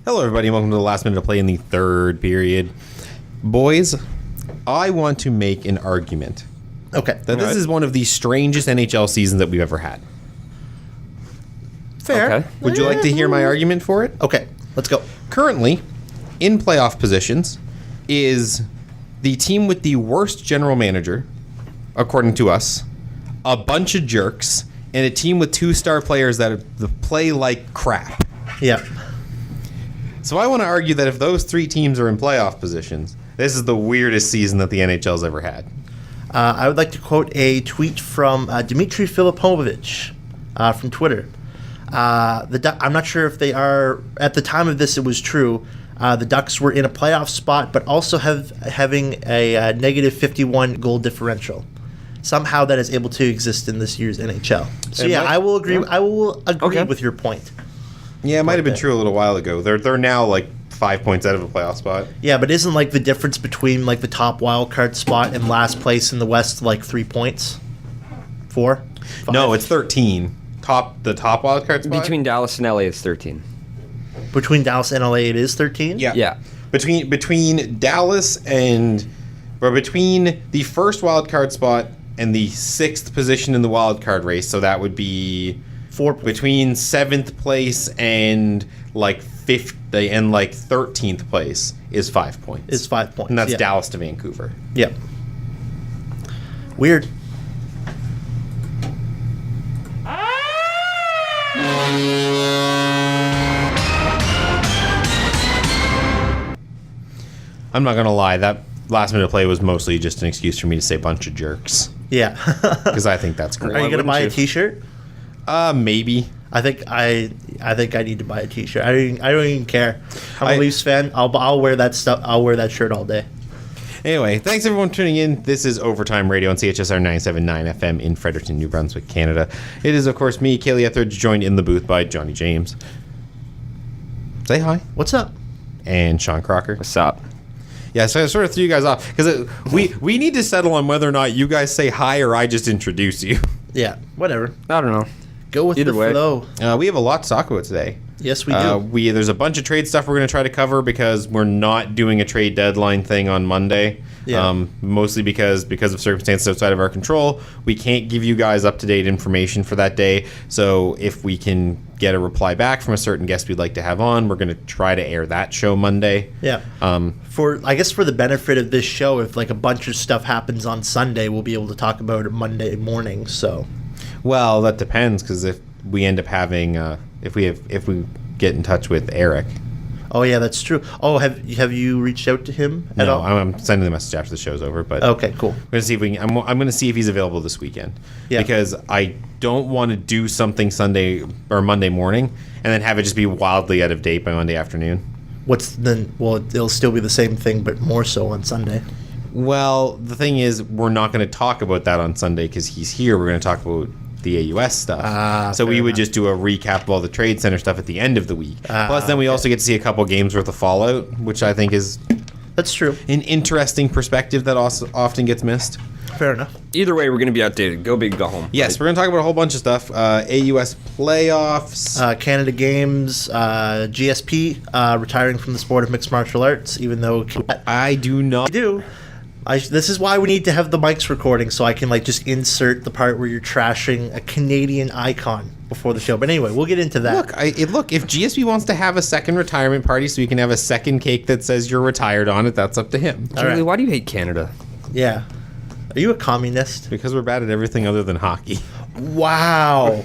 Hello, everybody. Welcome to the last minute of play in the third period. Boys, I want to make an argument. Okay. That this is one of the strangest NHL seasons that we've ever had. Fair. Okay. Would you like to hear my argument for it? Okay, let's go. Currently, in playoff positions, is the team with the worst general manager, according to us, a bunch of jerks, and a team with 2-star players that play like crap. Yeah. So I want to argue that if those three teams are in playoff positions, this is the weirdest season that the NHL's ever had. I would like to quote a tweet from Dmitry Filipovich from Twitter. I'm not sure if they are, at the time of this it was true, the Ducks were in a playoff spot, but also having a negative 51 goal differential. Somehow that is able to exist in this year's NHL. So yeah, I will agree. I will agree with your point. Yeah, it might have been true a little while ago. They're now like 5 points out of a playoff spot. Yeah, but isn't like the difference between like the top wild card spot and last place in the West like 3 points? 4? 5? No, it's 13. The top wild card spot? Between Dallas and LA, it's 13. Between Dallas and LA, it is 13? Yeah. Between Dallas and... or between the first wild card spot and the 6th position in the wild card race, so that would be... 4 points. Between 7th place and like 5th and like 13th place is 5 points. It's 5 points. And that's Dallas to Vancouver. Yep. Weird. I'm not gonna lie, that last minute play was mostly just an excuse for me to say bunch of jerks. Yeah. Because I think that's great. Are you gonna buy a T-shirt? Maybe. I think I need to buy a T-shirt. I don't even care. I'm a Leafs fan. I'll wear that stuff. I'll wear that shirt all day. Anyway, thanks everyone for tuning in. This is Overtime Radio on CHSR 97.9 FM in Fredericton, New Brunswick, Canada. It is, of course, me, Kaley Etheridge, joined in the booth by Johnny James. Say hi. What's up? And Sean Crocker. What's up? Yeah, so I sort of threw you guys off because we need to settle on whether or not you guys say hi or I just introduce you. Yeah, whatever. I don't know. Go with Either the way. flow. We have a lot to talk about today. Yes, we do. There's a bunch of trade stuff we're going to try to cover because we're not doing a trade deadline thing on Monday. Yeah. Mostly because of circumstances outside of our control. We can't give you guys up-to-date information for that day. So if we can get a reply back from a certain guest we'd like to have on, we're going to try to air that show Monday. Yeah. For the benefit of this show, if like a bunch of stuff happens on Sunday, we'll be able to talk about it Monday morning. So. Well, that depends because if we end up having if we get in touch with Eric. Oh yeah, that's true. Oh, have you reached out to him at all? No, I'm sending the message after the show's over. But okay, cool. We're gonna see if we can. I'm gonna see if he's available this weekend. Yeah. Because I don't want to do something Sunday or Monday morning and then have it just be wildly out of date by Monday afternoon. Well, it'll still be the same thing, but more so on Sunday. Well, the thing is, we're not going to talk about that on Sunday because he's here. We're going to talk about the AUS stuff. So we would just do a recap of all the Trade Center stuff at the end of the week. Plus, then we also get to see a couple games worth of fallout, which I think is that's true. An interesting perspective that also often gets missed. Fair enough. Either way, we're going to be outdated. Go big, go home. Yes, we're going to talk about a whole bunch of stuff. AUS playoffs. Canada Games. GSP retiring from the sport of mixed martial arts, even though I do not. I do. This is why we need to have the mics recording so I can like just insert the part where you're trashing a Canadian icon before the show. But anyway, we'll get into that. Look, if GSP wants to have a second retirement party so he can have a second cake that says you're retired on it, that's up to him. Charlie, why do you hate Canada? Yeah. Are you a communist? Because we're bad at everything other than hockey. Wow.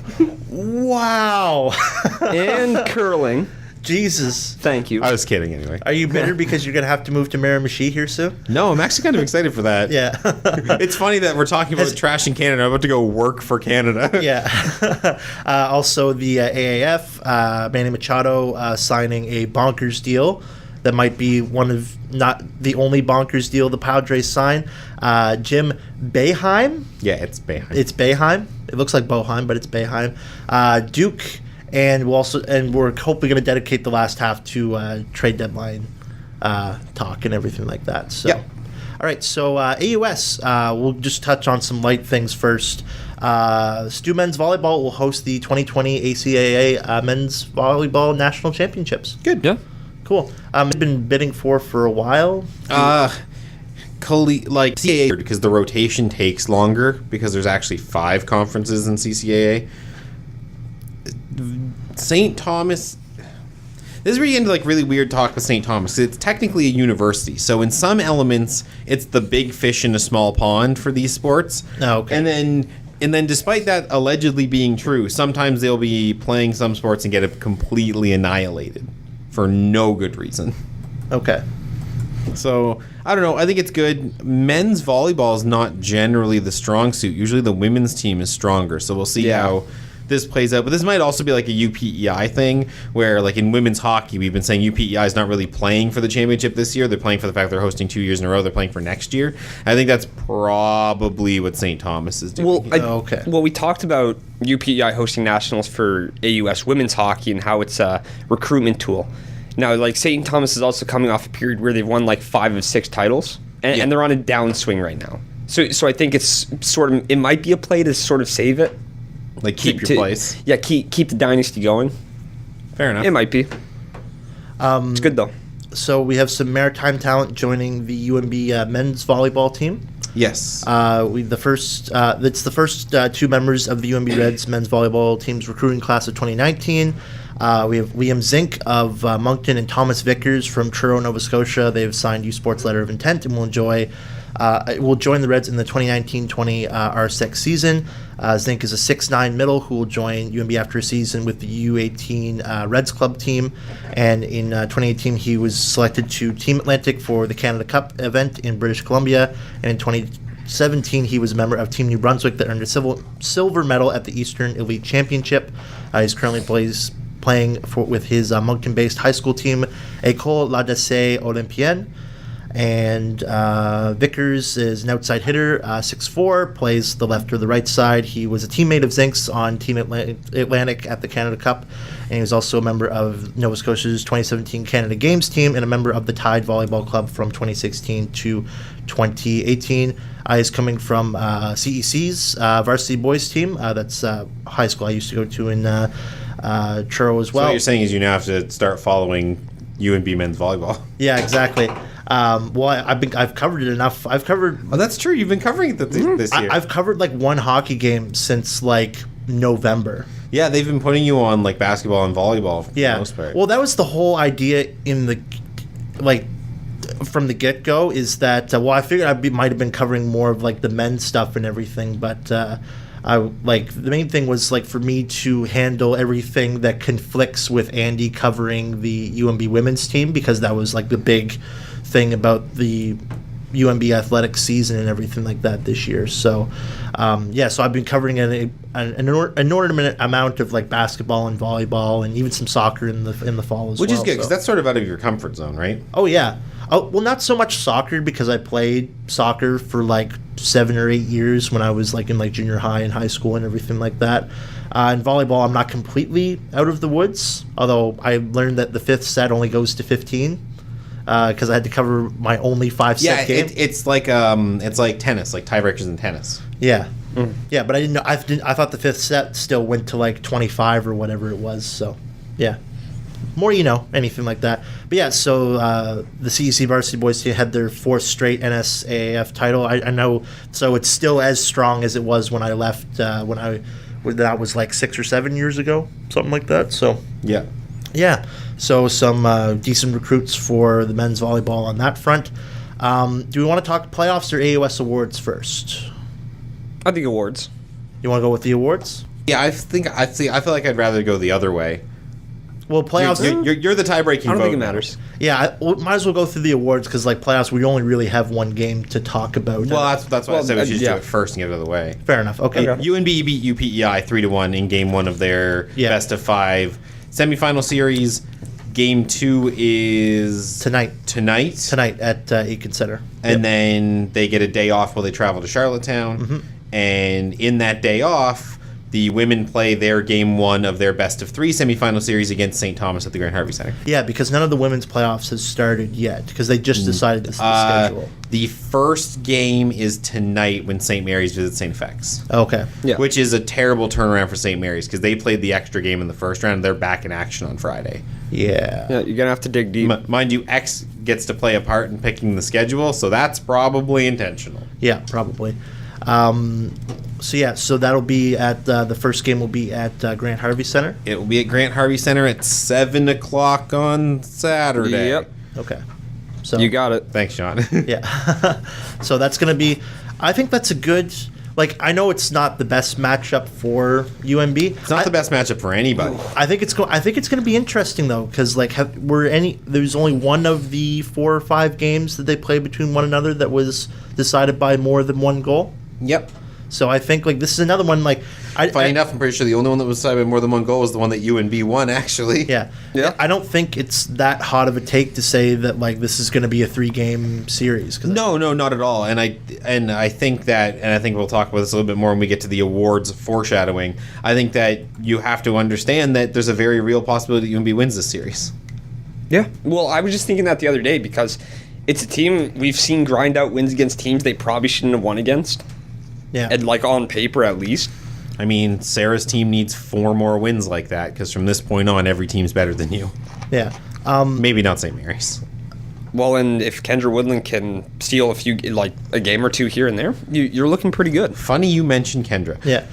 Wow. And curling. Jesus. Thank you. I was kidding anyway. Are you bitter because you're going to have to move to Miramichi here soon? No, I'm actually kind of excited for that. Yeah. It's funny that we're talking about trash in Canada. I'm about to go work for Canada. Yeah. Also, the AAF, Manny Machado signing a Bonkers deal that might be one of not the only Bonkers deal the Padres sign. Jim Boeheim. Yeah, it's Boeheim. It's Boeheim. It looks like Boeheim, but it's Boeheim. Duke. And we're hopefully going to dedicate the last half to trade deadline talk and everything like that. So, yep. All right. So AUS, we'll just touch on some light things first. Stu Men's Volleyball will host the 2020 ACAA Men's Volleyball National Championships. Good. Yeah. Cool. I've been bidding for a while. Kaley, like CAA, because the rotation takes longer because there's actually 5 conferences in CCAA. St. Thomas. This is where you get into like really weird talk with St. Thomas. It's technically a university, so in some elements, it's the big fish in a small pond for these sports. Oh, okay. And then, despite that allegedly being true, sometimes they'll be playing some sports and get it completely annihilated for no good reason. Okay. So, I don't know. I think it's good. Men's volleyball is not generally the strong suit. Usually the women's team is stronger. So we'll see how this plays out. But this might also be like a UPEI thing where, like in women's hockey, we've been saying UPEI is not really playing for the championship this year. They're playing for the fact they're hosting 2 years in a row. They're playing for next year. I think that's probably what St. Thomas is doing. Well, we talked about UPEI hosting nationals for AUS women's hockey and how it's a recruitment tool. Now, like, St. Thomas is also coming off a period where they've won, like, 5 of 6 titles, and they're on a downswing right now. So I think it's it might be a play to sort of save it. Like, keep your place. Yeah, keep the dynasty going. Fair enough. It might be. It's good, though. So we have some maritime talent joining the UNB men's volleyball team. Yes. It's the first 2 members of the UNB Reds men's volleyball team's recruiting class of 2019. We have Liam Zink of Moncton and Thomas Vickers from Truro, Nova Scotia. They've signed U Sports Letter of Intent and will join the Reds in the 2019-20 R6 season. Zink is a 6'9" middle who will join UNB after a season with the U18 Reds Club team. And in 2018, he was selected to Team Atlantic for the Canada Cup event in British Columbia. And in 2017, he was a member of Team New Brunswick that earned a silver medal at the Eastern Elite Championship. He's currently playing with his Moncton-based high school team, École Ladessé Olympienne. And Vickers is an outside hitter, 6'4", plays the left or the right side. He was a teammate of Zink's on Team Atlantic at the Canada Cup, and he was also a member of Nova Scotia's 2017 Canada Games team and a member of the Tide Volleyball Club from 2016 to 2018. He's coming from CEC's varsity boys team. That's high school I used to go to in Truro as well. So what you're saying is you now have to start following UNB men's volleyball. Yeah, exactly. I've covered it enough. I've covered. Oh, that's true. You've been covering it this year. I've covered like one hockey game since like November. Yeah, they've been putting you on like basketball and volleyball for the most part. Well, that was the whole idea in the from the get go. Is that I figured I might have been covering more of like the men's stuff and everything, but. The main thing was like for me to handle everything that conflicts with Andy covering the UNB women's team, because that was like the big thing about the UNB athletic season and everything like that this year. So, so I've been covering an inordinate amount of like basketball and volleyball and even some soccer in the fall as well. Which is good because that's sort of out of your comfort zone, right? Oh yeah. Oh well, not so much soccer because I played soccer for like 7 or 8 years when I was like in like junior high and high school and everything like that. In volleyball, I'm not completely out of the woods, although I learned that the 5th set only goes to 15 because I had to cover my only 5-set game. It's like tennis, like tiebreakers in tennis. Yeah. Yeah, but I didn't know. I thought the 5th set still went to like 25 or whatever it was. So, yeah. More anything like that. But yeah, so the CEC varsity boys team had their 4th straight NSAAF title. I know, so it's still as strong as it was when I left. That was like 6 or 7 years ago, something like that. So yeah. So some decent recruits for the men's volleyball on that front. Do we want to talk playoffs or AUS awards first? I think awards. You want to go with the awards? Yeah, I feel like I'd rather go the other way. Well, playoffs. You're the tie-breaking vote. I don't think it matters. Yeah, might as well go through the awards because, like, playoffs, we only really have one game to talk about. Well, that's why I said we should do it first and get it out of the way. Fair enough. Okay. UNB beat UPEI 3-1 in Game 1 of their best of 5 semifinal series. Game 2 is tonight at Aiken Center, and then they get a day off while they travel to Charlottetown. And in that day off, the women play their game 1 of their best-of-3 semifinal series against St. Thomas at the Grand Harvey Center. Yeah, because none of the women's playoffs has started yet, because they just decided the schedule. The first game is tonight when St. Mary's visits St. FX. Okay. Yeah. Which is a terrible turnaround for St. Mary's because they played the extra game in the first round. They're back in action on Friday. Yeah. Yeah, you're gonna have to dig deep. Mind you, X gets to play a part in picking the schedule, so that's probably intentional. Yeah, probably. So that'll be at the first game will be at Grant Harvey Center. It will be at Grant Harvey Center at 7 o'clock on Saturday. Yep. Okay. So You got it. Thanks, Sean. yeah. So that's going to be. I think that's a good. Like, I know it's not the best matchup for UMB. It's not the best matchup for anybody. I think it's going to be interesting though, because like, there's only one of the 4 or 5 games that they played between one another that was decided by more than one goal. Yep. So I think like this is another one like. Funny enough, I'm pretty sure the only one that was decided by more than one goal was the one that UNB won, actually. Yeah. Yeah. I don't think it's that hot of a take to say that like this is going to be a 3-game series. No, not at all. And I think we'll talk about this a little bit more when we get to the awards foreshadowing. I think that you have to understand that there's a very real possibility that UNB wins this series. Yeah. Well, I was just thinking that the other day because it's a team we've seen grind out wins against teams they probably shouldn't have won against. Yeah. And like on paper at least. I mean, Sarah's team needs 4 more wins like that because from this point on, every team's better than you. Yeah. Maybe not St. Mary's. Well, and if Kendra Woodland can steal a game or 2 here and there, you're looking pretty good. Funny you mentioned Kendra. Yeah.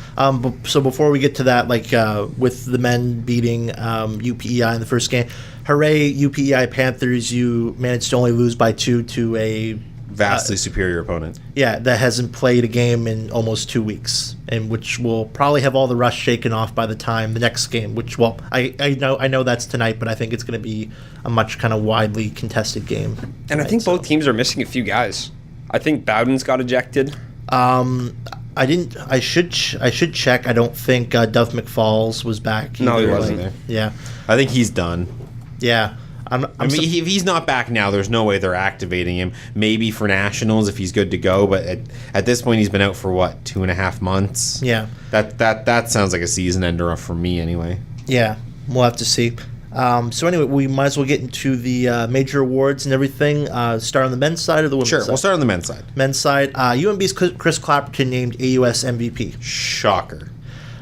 So before we get to that, like with the men beating UPEI in the first game, hooray, UPEI Panthers! You managed to only lose by 2 to a Vastly superior opponent. Yeah, that hasn't played a game in almost 2 weeks, and which will probably have all the rust shaken off by the time the next game. Which, well, I know that's tonight, but I think it's going to be a much kind of widely contested game. And I think both teams are missing a few guys. I think Bowden's got ejected. I didn't. I should check. I don't think Duff McFalls was back. No, he either. wasn't there. Yeah, I think he's done. yeah. I mean, if he's not back now, there's no way they're activating him. Maybe for nationals if he's good to go, but at this point he's been out for what, 2.5 months? Yeah. That sounds like a season ender for me anyway. Yeah, we'll have to see. So anyway, we might as well get into the major awards and everything. Start on the men's side or the women's side? Sure, we'll start on the men's side. Men's side, UMB's Chris Clapperton named AUS MVP. Shocker.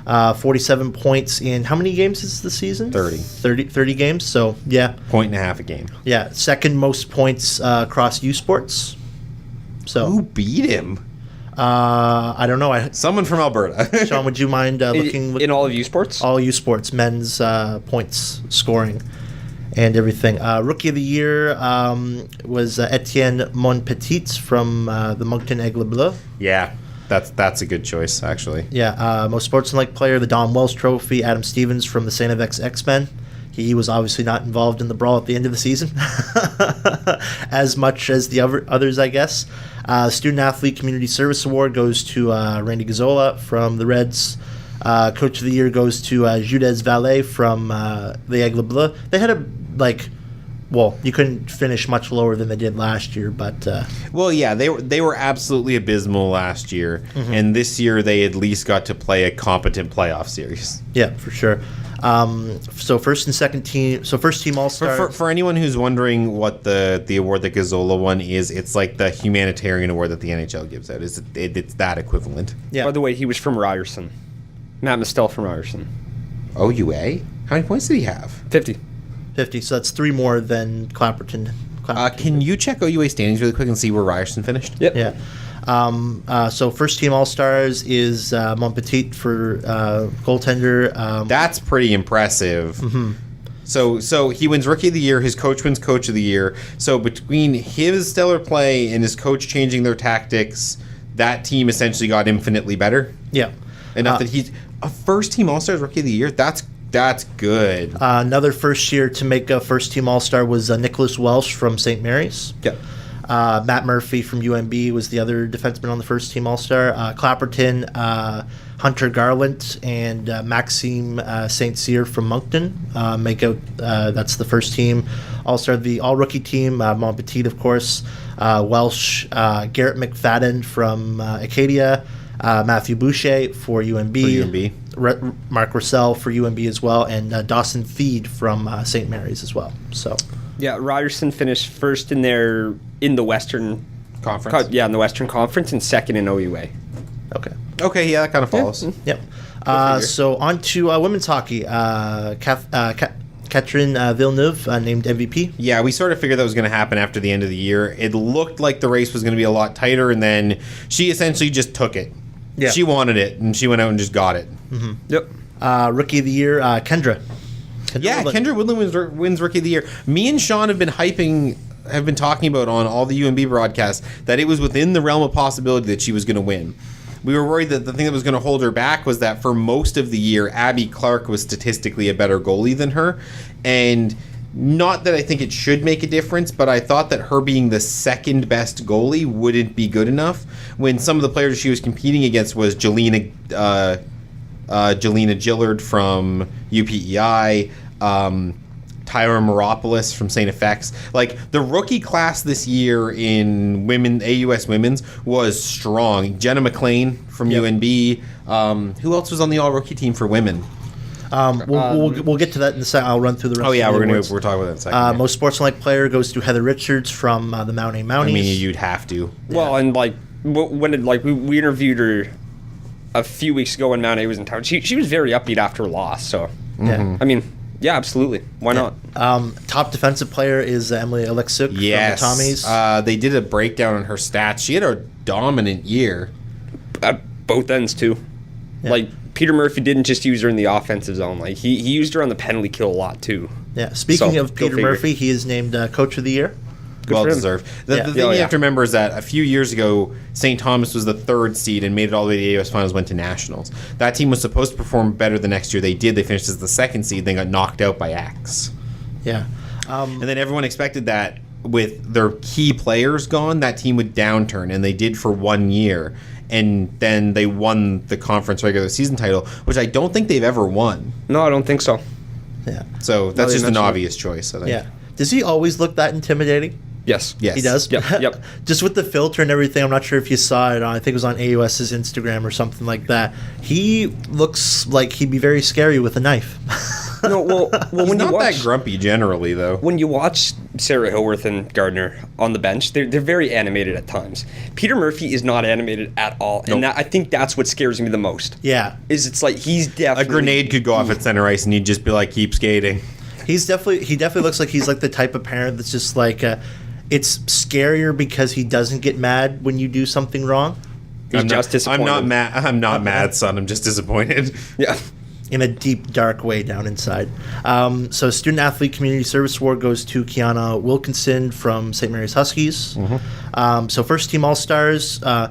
47 points in how many games is the season? 30 games. So yeah, 1.5 a game. Yeah, second most points across U Sports. So who beat him? I don't know. Someone from Alberta. Sean, would you mind looking in all of U Sports? All U Sports men's points scoring and everything. Rookie of the year was Etienne Monpetit from the Moncton Aigle Bleu. Yeah. That's a good choice, actually. Yeah, most sportsmanlike player, the Don Wells Trophy, Adam Stevens from the St. FX X-Men. He was obviously not involved in the brawl at the end of the season, as much as the others, I guess. Student Athlete Community Service Award goes to Randy Gazzola from the Reds. Coach of the Year goes to Judez Valet from the Aigle Bleu. They had well, you couldn't finish much lower than they did last year, but well, yeah, they were absolutely abysmal last year, and this year they at least got to play a competent playoff series. Yeah, for sure. So first and second team. So first team all star. For anyone who's wondering what the award that Gazzola won is, it's like the humanitarian award that the NHL gives out. It's that equivalent. Yeah. By the way, he was from Ryerson. Matt Mistel from Ryerson. OUA? How many points did he have? 50. 50, so that's 3 more than Clapperton. Can you check OUA standings really quick and see where Ryerson finished? Yep. Yeah. So first team All-Stars is Monpetit for goaltender. That's pretty impressive. Mm-hmm. So he wins Rookie of the Year. His coach wins Coach of the Year. So between his stellar play and his coach changing their tactics, that team essentially got infinitely better. Yeah. Enough that he's a first team All-Stars Rookie of the Year. That's good. Another first year to make a first team All-Star was Nicholas Welsh from St. Mary's. Yeah. Matt Murphy from UMB was the other defenseman on the first team All-Star. Clapperton, Hunter Garland, and Maxime St. Cyr from Moncton make out. That's the first team All-Star. The all-rookie team, Monpetit, of course, Welsh, Garrett McFadden from Acadia, Matthew Boucher for UMB. Mark Russell for UNB as well, and Dawson Theed from St. Mary's as well. So Yeah, Ryerson finished first in the Western Conference. in the Western Conference, and second in OUA. okay. Okay, yeah, that kind of follows. Yep. So on to women's hockey. Catherine Villeneuve named MVP. Yeah, we sort of figured that was going to happen after the end of the year. It looked like the race was going to be a lot tighter, and then she essentially just took it. Yeah. She wanted it, and she went out and just got it. Yep. Rookie of the year, Kendra. Kendra Woodland wins Rookie of the Year. Me and Sean have been talking about on all the UNB broadcasts that it was within the realm of possibility that she was going to win. We were worried that the thing that was going to hold her back was that for most of the year, Abby Clark was statistically a better goalie than her. And not that I think it should make a difference, but I thought that her being the second best goalie wouldn't be good enough when some of the players she was competing against was Jelena Gillard from UPEI, Tyra Meropoulos from St. FX. Like, the rookie class this year in AUS women's was strong. Jenna McLean from UNB. Who else was on the all-rookie team for women? We'll get to that in a second. I'll run through the rest. Oh yeah, of the we're awards. talking about that in a second. Most sportsmanlike player goes to Heather Richards from the Mount A Mounties. I mean, you'd have to. Well, and we interviewed her a few weeks ago when Mount A was in town. She was very upbeat after a loss. So Yeah. I mean, yeah, absolutely. Why not? Top defensive player is Emily Alexuk Yes. from the Tommies. They did a breakdown on her stats. She had a dominant year. At both ends too. Yeah. Like, Peter Murphy didn't just use her in the offensive zone. Like, he used her on the penalty kill a lot too. Yeah. Speaking So, of go Peter figure. Murphy, he is named Coach of the Year. Well for him. deserved. The Yeah. thing Oh, you yeah. have to remember is that a few years ago, St. Thomas was the 3rd seed and made it all the way to the AUS Finals, went to Nationals. That team was supposed to perform better the next year. They did. They finished as the 2nd seed. They got knocked out by Axe. Yeah. And then everyone expected that with their key players gone, that team would downturn, and they did for 1 year. And then they won the conference regular season title, which I don't think they've ever won. No, I don't think so. Yeah. So that's they just an mentioned it. obvious choice, I think. Yeah. Does he always look that intimidating? Yes. Yes. He does? Yep. Just with the filter and everything, I'm not sure if you saw it. I think it was on AUS's Instagram or something like that. He looks like he'd be very scary with a knife. No, well, He's when you not watch that grumpy generally, though. when you watch Sarah Hillworth and Gardner on the bench, they're very animated at times. Peter Murphy is not animated at all, and I think that's what scares me the most. Yeah. It's like he's A definitely grenade could go off at center ice, and he'd just be like, keep skating. He definitely looks like he's like the type of parent that's just like, it's scarier because he doesn't get mad when you do something wrong. He's just disappointed. I'm not mad, son. I'm just disappointed. Yeah. In a deep, dark way down inside. So Student Athlete Community Service Award goes to Kiana Wilkinson from St. Mary's Huskies. So first team All-Stars. I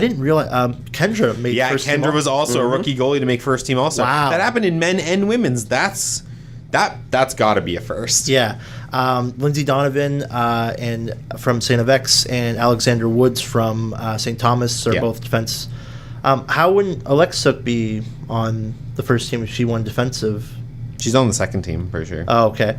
didn't realize Kendra made Yeah, first team Kendra was also a rookie goalie to make first team All-Star. Wow. That happened in men and women's. That's got to be a first. Yeah. Lindsay Donovan and from St. Avex and Alexander Woods from St. Thomas are both defense. How would Alexuk be on the first team if she won defensive? She's on the second team, for sure. Oh, okay.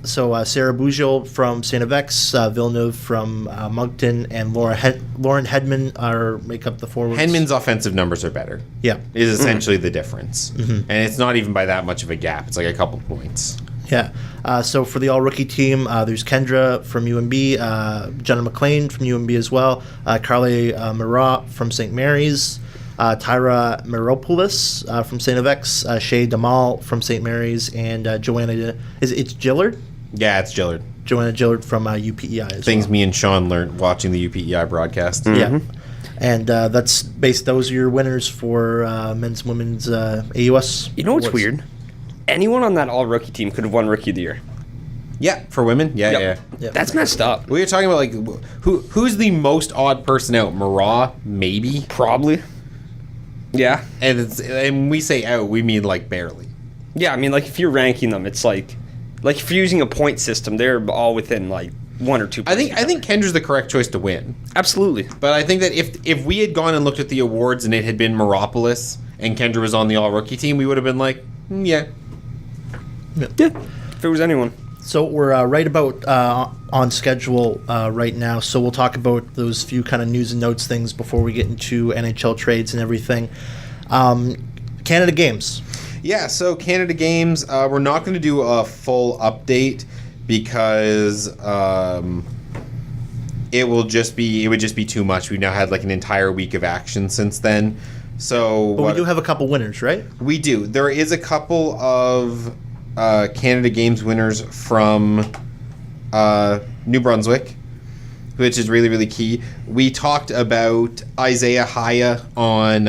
So Sarah Bougel from St. Avex, Villeneuve from Moncton, and Lauren Hedman make up the forwards. Hedman's offensive numbers are better. Yeah. Is essentially the difference. And it's not even by that much of a gap. It's like a couple points. Yeah. So for the all-rookie team, there's Kendra from UNB, Jenna McLean from UNB as well, Carly Marat from St. Mary's, Tyra Meropoulos from St. Avex, Shay Damal from St. Mary's, and Joanna. It's Gillard? Yeah, it's Gillard. Joanna Gillard from UPEI as Things well. me and Sean learned watching the UPEI broadcast. Yeah. And that's those are your winners for men's and women's AUS. You know what's awards. weird? Anyone on that all-rookie team could have won Rookie of the Year. Yeah, for women. Yeah, Yep. yeah. Yep. That's messed up. We were talking about, like, who's the most odd person out? Marat, maybe? Probably. Yeah. And we say out, we mean, like, barely. Yeah, I mean, like, if you're ranking them, it's like if you're using a point system, they're all within, like, 1 or 2 points. I think Kendra's the correct choice to win. Absolutely. But I think that if we had gone and looked at the awards and it had been Meropoulos and Kendra was on the all-rookie team, we would have been like, yeah. Yeah. If it was anyone. So we're right about on schedule right now. So we'll talk about those few kind of news and notes things before we get into NHL trades and everything. Canada Games. Yeah, so Canada Games, we're not going to do a full update because it would just be too much. We've now had like an entire week of action since then. So, but we do have a couple winners, right? We do. There is a couple of Canada Games winners from New Brunswick, which is really, really key. We talked about Isaiah Haya on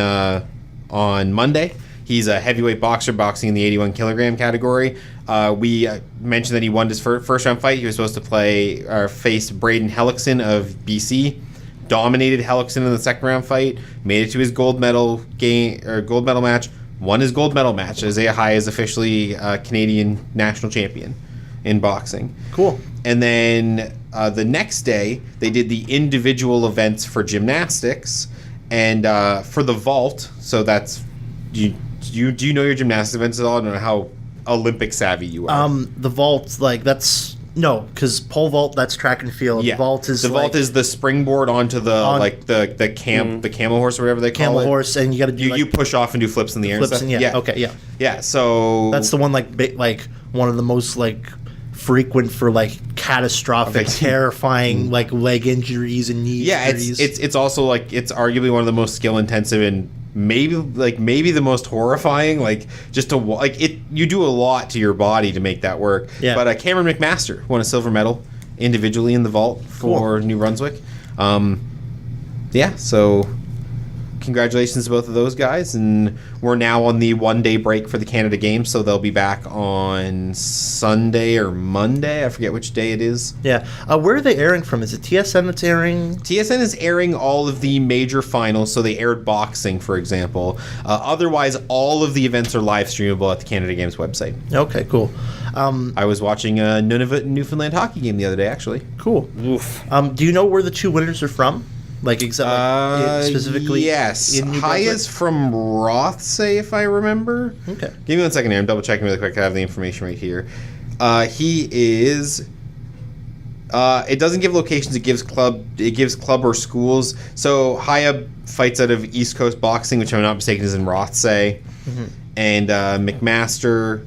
Monday. He's a heavyweight boxer boxing in the 81 kilogram category. We mentioned that he won his first round fight. He was supposed to face Braden Hellickson of BC. Dominated Hellickson in the second round fight. Made it to his gold medal match. Won his gold medal match. Isaiah Haya is officially Canadian national champion in boxing. Cool. And then the next day, they did the individual events for gymnastics and for the vault. So that's do you know your gymnastics events at all? I don't know how Olympic savvy you are. The vault, like that's no, because pole vault, that's track and field. Yeah. Vault is vault is the springboard onto the camel horse or whatever they call it. Camel horse, and you got to do you push off and do flips in the air. flips and and stuff. Okay, yeah. Yeah, so That's the one like one of the most like frequent for like catastrophic, terrifying like leg injuries and knee injuries. It's also like it's arguably one of the most skill intensive and maybe the most horrifying. Like just to like it, you do a lot to your body to make that work. Yeah. But Cameron McMaster won a silver medal individually in the vault for New Brunswick. So congratulations to both of those guys, and we're now on the 1 day break for the Canada Games, so they'll be back on Sunday or Monday. I forget which day it is. Yeah. Where are they airing from? Is it TSN that's airing? TSN is airing all of the major finals, so they aired boxing, for example. Otherwise, all of the events are live streamable at the Canada Games website. Okay, cool. I was watching a Nunavut and Newfoundland hockey game the other day, actually. Cool. Oof. Do you know where the two winners are from? Like specifically? Yes. In New Haya's from Rothsay, if I remember. Okay. Give me 1 second here. I'm double checking really quick. I have the information right here. He is. It doesn't give locations. It gives club or schools. So Haya fights out of East Coast Boxing, which if I'm not mistaken is in Rothsay, and McMaster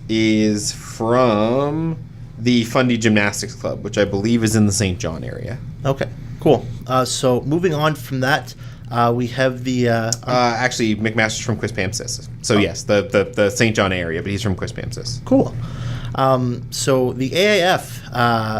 is from the Fundy Gymnastics Club, which I believe is in the St. John area. Okay. Cool. So moving on from that, we have the actually McMaster's from Quispamsis. So yes, the St. John area, but he's from Quispamsis. Cool. So the AAF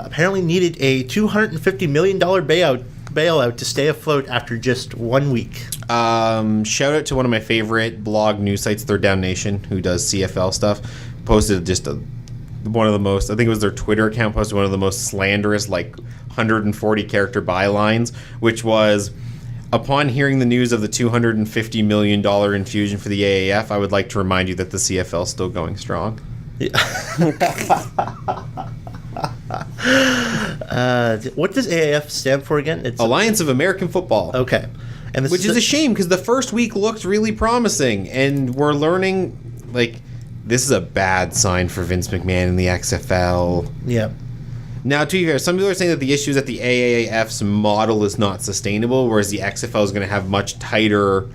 apparently needed a $250 million bailout to stay afloat after just 1 week. Shout out to one of my favorite blog news sites, Third Down Nation, who does CFL stuff. Posted just one of the most, I think it was their Twitter account, posted one of the most slanderous, like 140 character bylines, which was, upon hearing the news of the $250 million infusion for the AAF, I would like to remind you that the CFL is still going strong. Yeah. What does AAF stand for again? It's Alliance of American Football. Okay. And which is a shame because the first week looked really promising, and we're learning, like, this is a bad sign for Vince McMahon in the XFL. Yeah. Now, to be fair, some people are saying that the issue is that the AAF's model is not sustainable, whereas the XFL is going to have much tighter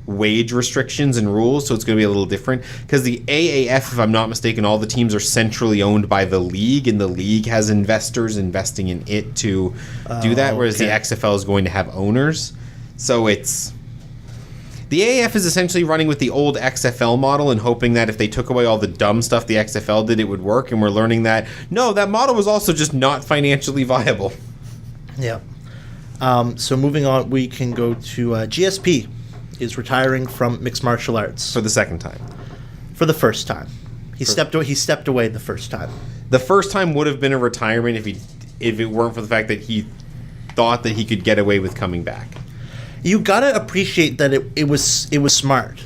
wage restrictions and rules, so it's going to be a little different. Because the AAF, if I'm not mistaken, all the teams are centrally owned by the league, and the league has investors investing in it to do that, whereas the XFL is going to have owners. So it's... The AAF is essentially running with the old XFL model and hoping that if they took away all the dumb stuff the XFL did, it would work. And we're learning that, no, that model was also just not financially viable. Yeah. So moving on, we can go to GSP is retiring from mixed martial arts. For the second time. For the first time. He stepped away the first time. The first time would have been a retirement if it weren't for the fact that he thought that he could get away with coming back. You gotta appreciate that it was smart.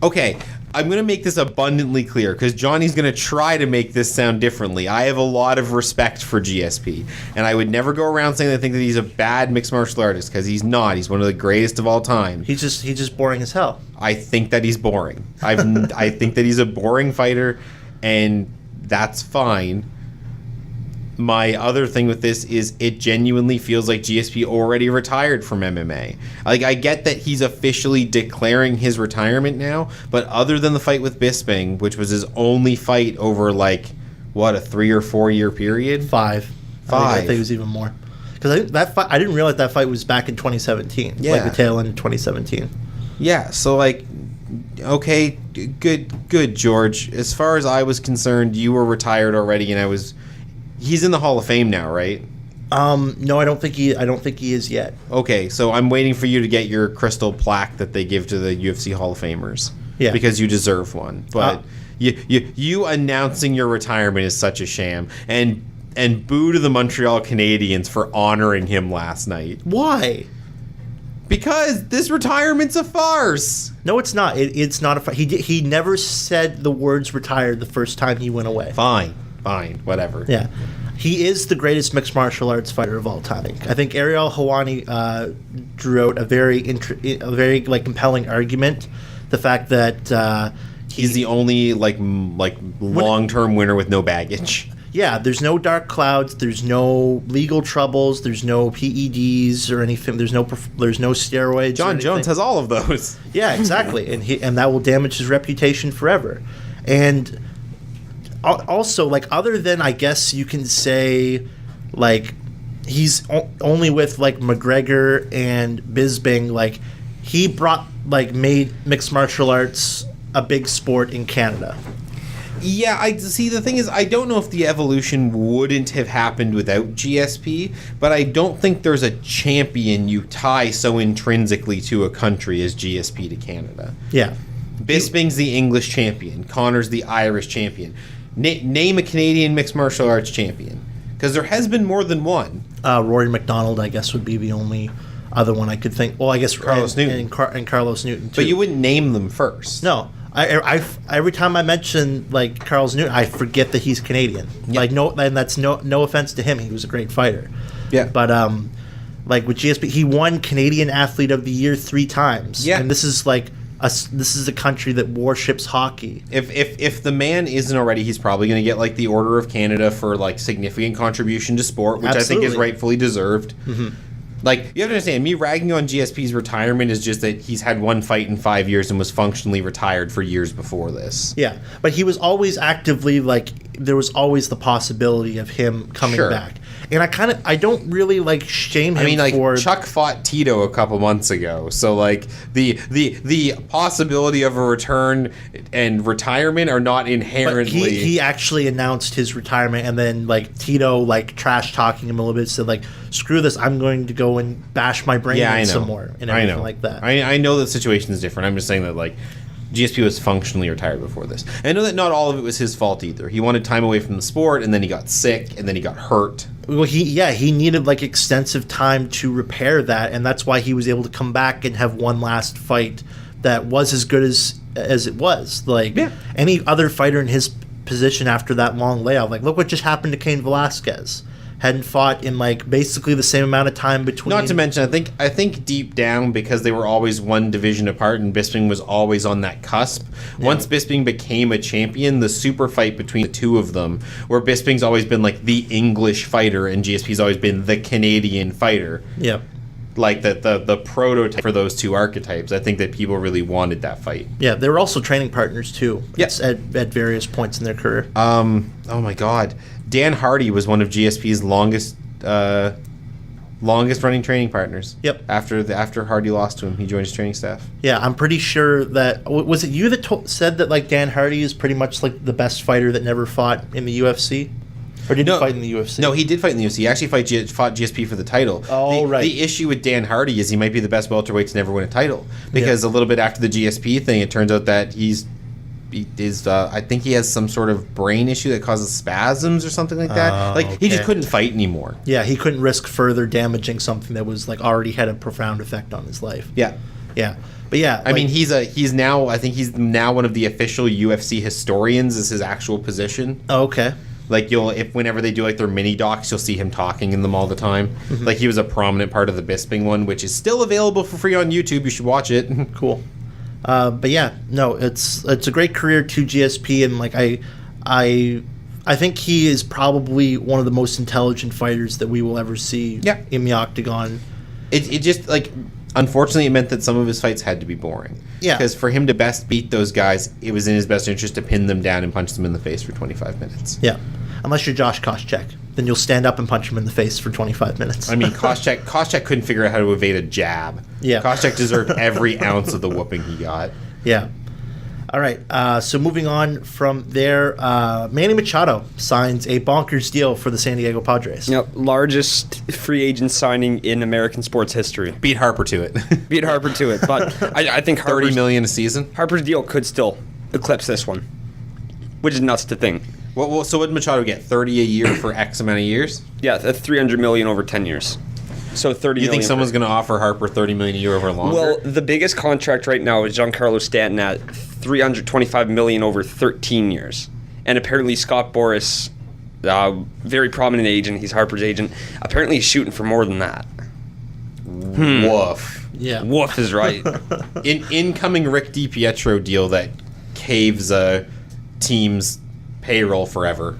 Okay, I'm gonna make this abundantly clear because Johnny's gonna try to make this sound differently. I have a lot of respect for GSP, and I would never go around saying I think that he's a bad mixed martial artist because he's not. He's one of the greatest of all time. He's just boring as hell. I think that he's boring. I think that he's a boring fighter, and that's fine. my other thing with this is it genuinely feels like GSP already retired from MMA. Like, I get that he's officially declaring his retirement now, but other than the fight with Bisping, which was his only fight over, like, what, a 3 or 4 year period? 5. I think it was even more. Because that fight, I didn't realize that fight was back in 2017. Yeah. Like the tail end of 2017. Yeah, so, like, okay, good, George. As far as I was concerned, you were retired already, and he's in the Hall of Fame now, right? No, I don't think he is yet. Okay, so I'm waiting for you to get your crystal plaque that they give to the UFC Hall of Famers. Yeah. Because you deserve one. But you announcing your retirement is such a sham. And boo to the Montreal Canadiens for honoring him last night. Why? Because this retirement's a farce. No, it's not. It's not a farce. He never said the words retired the first time he went away. Fine, whatever. Yeah. He is the greatest mixed martial arts fighter of all time. I think Ariel Helwani drew out a very like compelling argument. The fact that he's the only like long-term winner with no baggage. Yeah, there's no dark clouds. There's no legal troubles. There's no PEDs or anything. There's no steroids. John Jones has all of those. Yeah, exactly, and that will damage his reputation forever. And also, like, other than, I guess you can say, like, he's only with like McGregor and Bisping. Like, he made mixed martial arts a big sport in Canada. Yeah, I see. The thing is, I don't know if the evolution wouldn't have happened without GSP, but I don't think there's a champion you tie so intrinsically to a country as GSP to Canada. Yeah. Bisping's the English champion. Connor's the Irish champion. Name a Canadian mixed martial arts champion, because there has been more than one. Rory McDonald, I guess, would be the only other one I could think. Well, I guess Carlos Newton and Carlos Newton too. But you wouldn't name them first. No. I every time I mention like Carlos Newton, I forget that he's Canadian. Yep. Like, no, and that's no offense to him. He was a great fighter. Yeah. But like with GSP, he won Canadian Athlete of the Year 3 times. Yeah. And this is a country that worships hockey. If the man isn't already, he's probably going to get like the Order of Canada for like significant contribution to sport, which Absolutely. I think is rightfully deserved. Mm-hmm. Like, you have to understand, me ragging on GSP's retirement is just that he's had one fight in 5 years and was functionally retired for years before this. Yeah, but he was always actively, like, there was always the possibility of him coming back. And I don't really, like, shame him for... Chuck fought Tito a couple months ago, so, like, the possibility of a return and retirement are not inherently... But he actually announced his retirement, and then, like, Tito, like, trash-talking him a little bit, said, like, screw this, I'm going to go and bash my brain in some more, and everything like that. I know the situation is different. I'm just saying that, like, GSP was functionally retired before this. I know that not all of it was his fault either. He wanted time away from the sport, and then he got sick, and then he got hurt. Well, he needed like extensive time to repair that, and that's why he was able to come back and have one last fight that was as good as it was. Like, any other fighter in his position after that long layoff, like, look what just happened to Cain Velasquez. Hadn't fought in like basically the same amount of time between. Not to mention, I think deep down, because they were always one division apart and Bisping was always on that cusp. Yeah. Once Bisping became a champion, the super fight between the two of them, where Bisping's always been like the English fighter and GSP's always been the Canadian fighter. Yeah. Like the prototype for those two archetypes. I think that people really wanted that fight. Yeah, they were also training partners too. Yes, at various points in their career. Oh my God. Dan Hardy was one of GSP's longest running training partners. Yep. After Hardy lost to him, he joined his training staff. Yeah, I'm pretty sure that was it you that said that like Dan Hardy is pretty much like the best fighter that never fought in the UFC, or did he fight in the UFC? No, he did fight in the UFC. He actually fought GSP for the title. Oh, right. The issue with Dan Hardy is he might be the best welterweight to never win a title, because a little bit after the GSP thing, it turns out that I think he has some sort of brain issue that causes spasms or something like that. He just couldn't fight anymore. Yeah, he couldn't risk further damaging something that was like already had a profound effect on his life. Yeah. Yeah. But yeah, I mean, he's now one of the official UFC historians is his actual position. Oh, okay. Like whenever they do like their mini docs, you'll see him talking in them all the time. Mm-hmm. Like he was a prominent part of the Bisping one, which is still available for free on YouTube. You should watch it. Cool. But yeah, no, it's a great career to GSP, and like I I think he is probably one of the most intelligent fighters that we will ever see in the octagon. It just, like, unfortunately, it meant that some of his fights had to be boring. Yeah. Because for him to best beat those guys, it was in his best interest to pin them down and punch them in the face for 25 minutes. Yeah. Unless you're Josh Koscheck. Then you'll stand up and punch him in the face for 25 minutes. I mean, Koscheck couldn't figure out how to evade a jab. Yeah. Koscheck deserved every ounce of the whooping he got. Yeah. All right. So moving on from there, Manny Machado signs a bonkers deal for the San Diego Padres. Yep, largest free agent signing in American sports history. Beat Harper to it. Beat Harper to it, but I think $30 million a season. Harper's deal could still eclipse this one, which is nuts to think. Well, so what did Machado get? 30 a year for X amount of years? Yeah, that's $300 million over 10 years. So 30. You think someone's going to offer Harper $30 million a year over longer? Well, the biggest contract right now is Giancarlo Stanton at $325 million over 13 years, and apparently Scott Boras, very prominent agent, he's Harper's agent. Apparently, he's shooting for more than that. Woof. Yeah. Woof is right. Incoming Rick DiPietro deal that caves a team's payroll forever.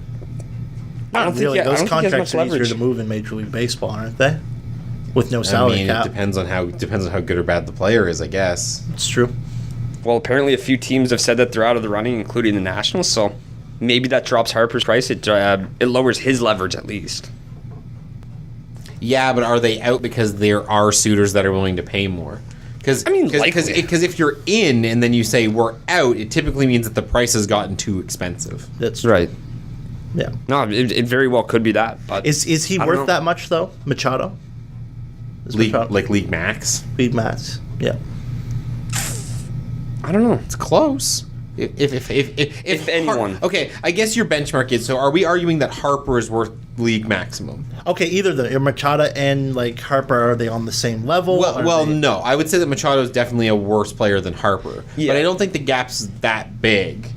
I don't Really, think those he has much contracts are easier leverage. to move in Major League Baseball, aren't they? With no salary I mean, cap. it depends on how good or bad the player is, I guess. It's true. Well, apparently a few teams have said that they're out of the running, including the Nationals, so maybe that drops Harper's price. It lowers his leverage at least. Yeah, but are they out because there are suitors that are willing to pay more? Because if you're in and then you say we're out, it typically means that the price has gotten too expensive. That's true. Right. Yeah. No, it very well could be that. But Is he I don't worth know. that much though, Machado? Is Machado League max? League max? Yeah. I don't know. It's close. If anyone. Okay, I guess your benchmark is, so are we arguing that Harper is worth league maximum? Okay, either the Machado and like Harper, are they on the same level? Well, no. I would say that Machado is definitely a worse player than Harper. Yeah. But I don't think the gap's that big.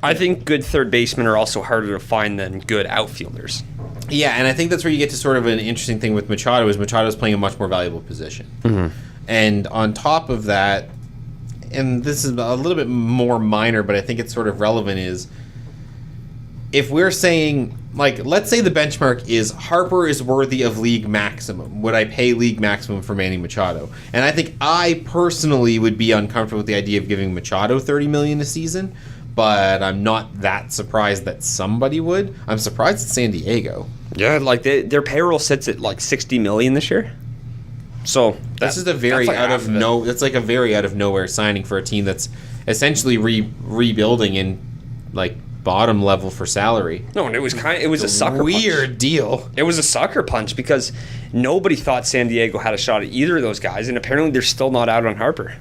I think good third basemen are also harder to find than good outfielders. Yeah, and I think that's where you get to sort of an interesting thing with Machado, is Machado's playing a much more valuable position. Mm-hmm. And on top of that, and this is a little bit more minor, but I think it's sort of relevant, is if we're saying, like, let's say the benchmark is Harper is worthy of league maximum. Would I pay league maximum for Manny Machado? And I think I personally would be uncomfortable with the idea of giving Machado $30 million a season, but I'm not that surprised that somebody would. I'm surprised at San Diego. Yeah, like their payroll sits at like $60 million this year. So This is a very that's like a very out of nowhere signing for a team that's essentially rebuilding in like bottom level for salary. No, and it was a sucker weird punch. deal. It was a sucker punch because nobody thought San Diego had a shot at either of those guys, and apparently they're still not out on Harper.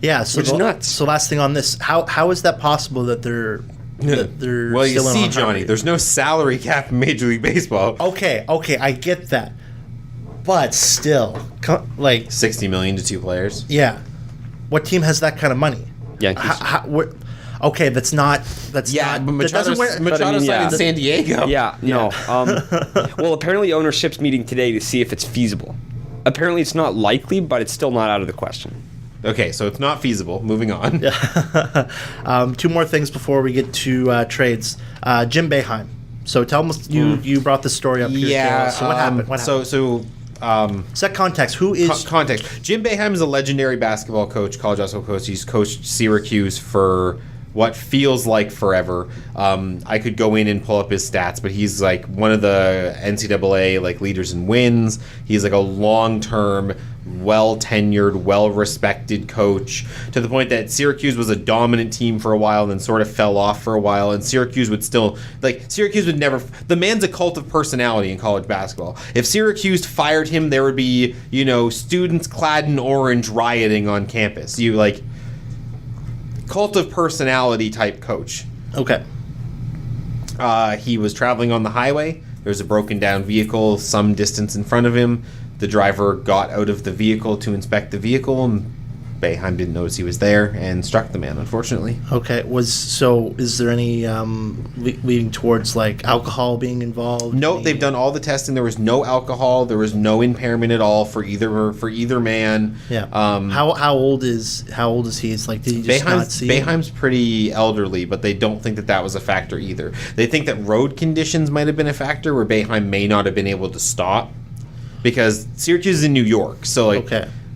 Yeah, so which is nuts. So last thing on this, how is that possible that they're well, you still in see, on Johnny, Harper? there's no salary cap in Major League Baseball. Okay, I get that, but still, like $60 million to two players. Yeah, what team has that kind of money? Yankees. Okay, that's not. Yeah, but Machado's signed in San Diego. Yeah, no. Well, apparently ownership's meeting today to see if it's feasible. Apparently it's not likely, but it's still not out of the question. Okay, so it's not feasible. Moving on. Two more things before we get to trades. Jim Boeheim. So tell us, you brought the story up here. Yeah. So what happened? Set context. Who is context? Jim Boeheim is a legendary basketball coach, college basketball coach. He's coached Syracuse for what feels like forever. I could go in and pull up his stats, but he's like one of the NCAA like leaders in wins. He's like a long-term, well-tenured, well-respected coach, to the point that Syracuse was a dominant team for a while and then sort of fell off for a while, and Syracuse would never, the man's a cult of personality in college basketball. If Syracuse fired him, there would be, students clad in orange rioting on campus. Cult of personality type coach. Okay. He was traveling on the highway. There was a broken down vehicle some distance in front of him. The driver got out of the vehicle to inspect the vehicle and Boeheim didn't notice he was there and struck the man, unfortunately. Okay. Is there any leading towards like alcohol being involved? Nope, they've done all the testing. There was no alcohol. There was no impairment at all for either man. Yeah. How old is he? It's like, did he just not see him? Boeheim's pretty elderly, but they don't think that was a factor either. They think that road conditions might have been a factor where Boeheim may not have been able to stop, because Syracuse is in New York, so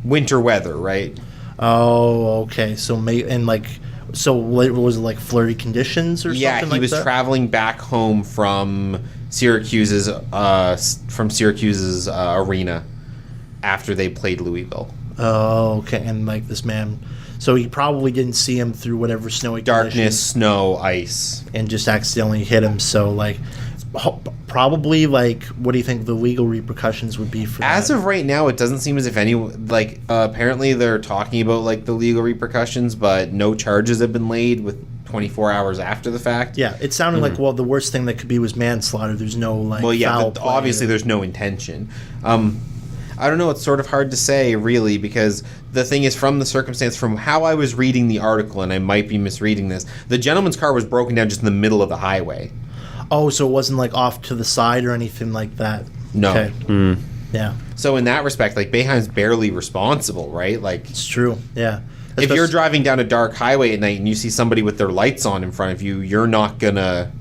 winter weather, right? Oh, okay. So was it like flurry conditions or something like that? Yeah, he was traveling back home from Syracuse's arena after they played Louisville. Oh, okay. And like this man, so he probably didn't see him through whatever snowy Darkness, conditions, snow, ice, and just accidentally hit him. So like, probably like, what do you think the legal repercussions would be for that? As of right now, it doesn't seem as if any apparently they're talking about like the legal repercussions, but no charges have been laid with 24 hours after the fact. Yeah, it sounded like, well, the worst thing that could be was manslaughter. There's no foul play. Obviously there's no intention. I don't know, it's sort of hard to say really, because the thing is, from the circumstance, from how I was reading the article, and I might be misreading this, the gentleman's car was broken down just in the middle of the highway. Oh, so it wasn't like off to the side or anything like that? No. Okay. Yeah. So in that respect, like, Boeheim's barely responsible, right? Like, it's true, yeah. If you're driving down a dark highway at night and you see somebody with their lights on in front of you, you're not gonna...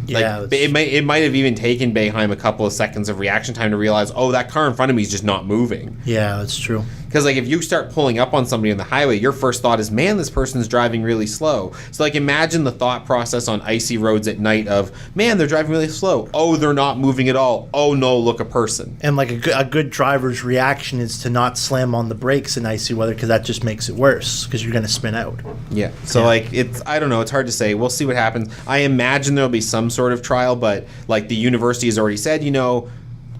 Yeah, it might have even taken Boeheim a couple of seconds of reaction time to realize, oh, that car in front of me is just not moving. Yeah, that's true. Because like, if you start pulling up on somebody on the highway, your first thought is, man, this person's driving really slow. So like, imagine the thought process on icy roads at night of, man, they're driving really slow. Oh, they're not moving at all. Oh no, look, a person. And like a good driver's reaction is to not slam on the brakes in icy weather, because that just makes it worse, because you're going to spin out. Yeah. So like, I don't know. It's hard to say. We'll see what happens. I imagine there'll be some sort of trial, but like, the university has already said,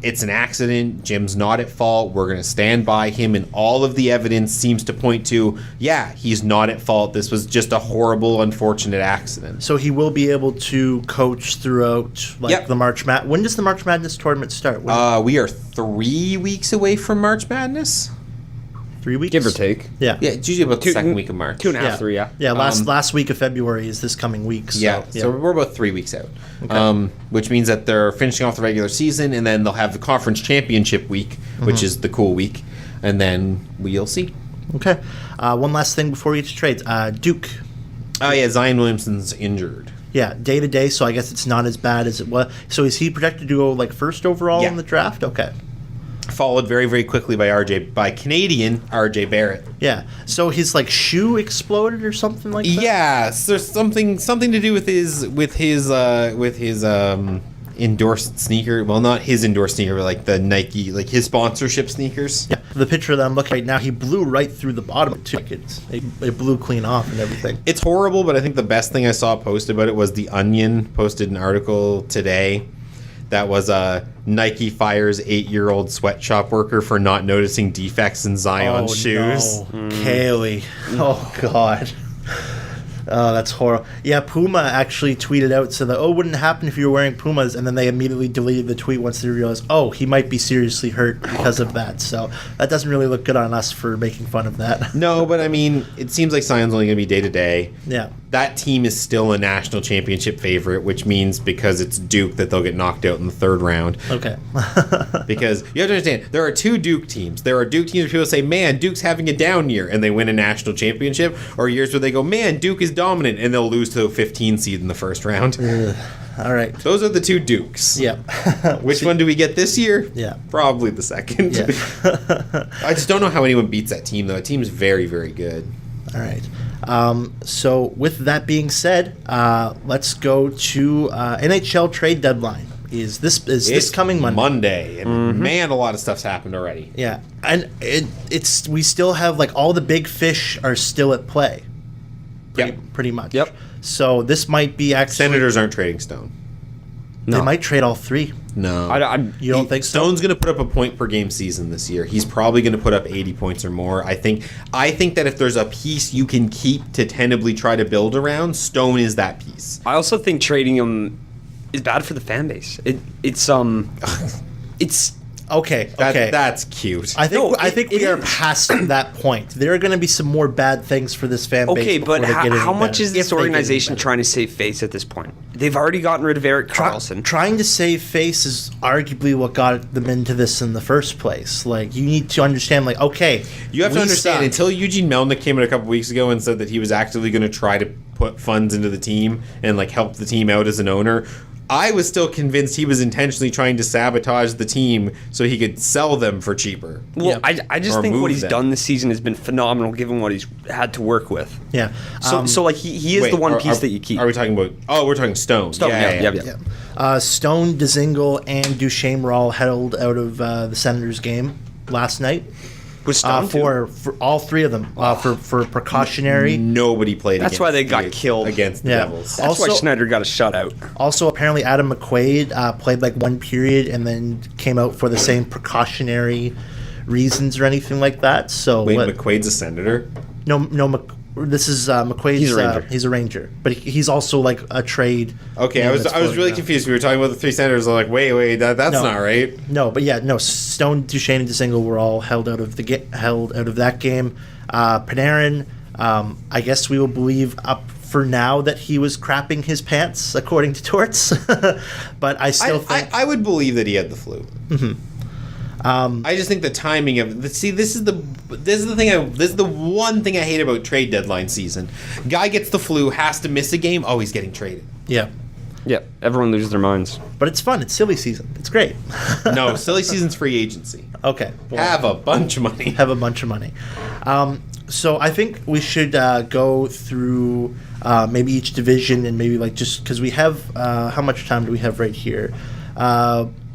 it's an accident. Jim's not at fault. We're going to stand by him, and all of the evidence seems to point to, yeah, he's not at fault. This was just a horrible, unfortunate accident. So he will be able to coach throughout the March Madness. When does the March Madness tournament start? We are 3 weeks away from March Madness. 3 weeks? Give or take. Yeah. Yeah, it's usually about the second week of March. 2.5, 3, yeah. Yeah, last week of February is this coming week. So, so we're about 3 weeks out. Okay. Which means that they're finishing off the regular season, and then they'll have the conference championship week, which is the cool week, and then we'll see. Okay. One last thing before we get to trades. Duke. Oh, yeah, Zion Williamson's injured. Yeah, day to day, so I guess it's not as bad as it was. So is he projected to go first overall in the draft? Okay. Followed very, very quickly by Canadian RJ Barrett. Yeah. So his shoe exploded or something like that? Yeah, so there's something to do with his endorsed sneaker. Well, not his endorsed sneaker, but the Nike, his sponsorship sneakers. Yeah. The picture that I'm looking at right now, he blew right through the bottom too. It blew clean off and everything. It's horrible, but I think the best thing I saw posted about it was The Onion posted an article today that was Nike fires 8-year-old sweatshop worker for not noticing defects in Zion's shoes. No. Kaley. Oh, God. Oh, that's horrible. Yeah, Puma actually tweeted out, so that, it wouldn't happen if you were wearing Pumas, and then they immediately deleted the tweet once they realized, he might be seriously hurt because of that. So that doesn't really look good on us for making fun of that. No, but I mean, it seems like Zion's only going to be day-to-day. Yeah. That team is still a national championship favorite, which means because it's Duke that they'll get knocked out in the third round. Okay. Because you have to understand, there are two Duke teams. There are Duke teams where people say, man, Duke's having a down year, and they win a national championship, or years where they go, man, Duke is dominant, and they'll lose to a 15 seed in the first round. All right. Those are the two Dukes. Yeah. Which one do we get this year? Yeah. Probably the second. Yeah. I just don't know how anyone beats that team, though. That team's very, very good. All right. So with that being said, let's go to NHL Trade Deadline. Is this coming Monday? And man, a lot of stuff's happened already. Yeah, and we still have all the big fish are still at play. Pretty much. Yep. So this might be actually Senators aren't trading Stone. They might trade all three. No. You don't think so? Stone's going to put up a point per game season this year. He's probably going to put up 80 points or more. I think that if there's a piece you can keep to tentatively try to build around, Stone is that piece. I also think trading him is bad for the fan base. Okay. That's cute. I think we are is. past that point. There are going to be some more bad things for this fan base. Okay, but how much is this organization better. trying to save face at this point? They've already gotten rid of Erik Karlsson. Trying to save face is arguably what got them into this in the first place. Like, you need to understand, like, okay, you have to understand, suck. until Eugene Melnick came in a couple weeks ago and said that he was actively going to try to put funds into the team and, like, help the team out as an owner, I was still convinced he was intentionally trying to sabotage the team so he could sell them for cheaper. Well, I just Or think what move he's them. done this season has been phenomenal, given what he's had to work with. Yeah. So like he is Wait, the one piece that you keep. Are we talking about... Oh, we're talking Stone. Yeah. Stone, Dzingel, and Duchesne were all held out of the Senators game last night. Was Stone for all three of them for precautionary. Nobody played That's why they got killed. against the Yeah. Devils. That's why Schneider got a shutout. Also, apparently, Adam McQuaid played like one period and then came out for the same precautionary reasons or anything like that. So Wait, McQuaid's a senator? this is McQuaid's. He's a Ranger. He's a Ranger, but he's also like a trade. Okay, name I was that's really floating around. confused. We were talking about the three senators. I'm like, wait, that's No. not right. No, but yeah, no. Stone, Duchesne, and Dzingel were all held out of that game. Panarin, I guess we will believe up for now that he was crapping his pants, according to Torts. But I still think I would believe that he had the flu. I just think the timing of this is the one thing I hate about trade deadline season. Guy gets the flu, has to miss a game. Oh, he's getting traded. yeah. Yeah, everyone loses their minds. But it's fun. It's silly season. It's great. No, silly season's free agency. Okay. Well, Have a bunch of money. have a bunch of money. So I think we should go through maybe each division and maybe like just because we have how much time do we have right here?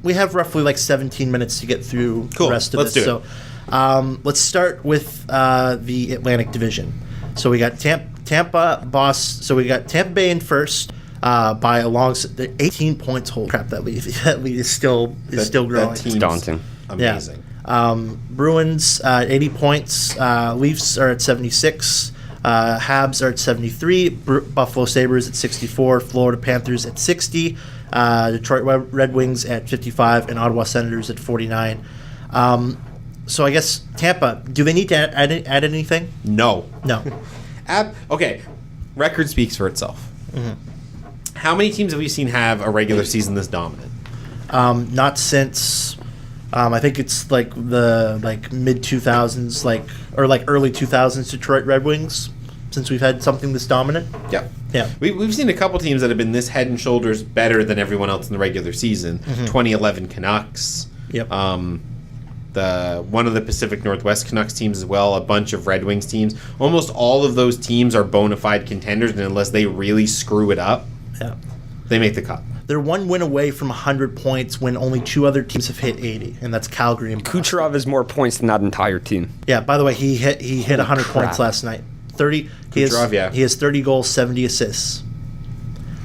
We have roughly like 17 minutes to get through Cool. the rest of Let's this. do it. So let's start with the Atlantic Division. So we got Tampa, So we got Tampa Bay in first. By the 18 points. Holy crap! That lead is still growing. That team's daunting. Amazing. Bruins 80 points. Leafs are at 76. Habs are at 73. Buffalo Sabres at 64. Florida Panthers at 60. Detroit Red Wings at 55, and Ottawa Senators at 49. So I guess Tampa. Do they need to add anything? No. No. Okay. Record speaks for itself. How many teams have we seen have a regular season this dominant? Not since I think it's like the mid 2000s, or early 2000s Detroit Red Wings, since we've had something this dominant. Yeah. Yeah. We've seen a couple teams that have been this head and shoulders better than everyone else in the regular season. 2011 Canucks. Yep. One of the Pacific Northwest Canucks teams as well, a bunch of Red Wings teams. Almost all of those teams are bona fide contenders, and unless they really screw it up, Yeah. they make the cut. They're one win away from 100 points when only two other teams have hit 80, and that's Calgary and Boston. Kucherov has more points than that entire team. Yeah, by the way, he hit 100 crap. points last night. 30. Kucherov, yeah. He has 30 goals, 70 assists.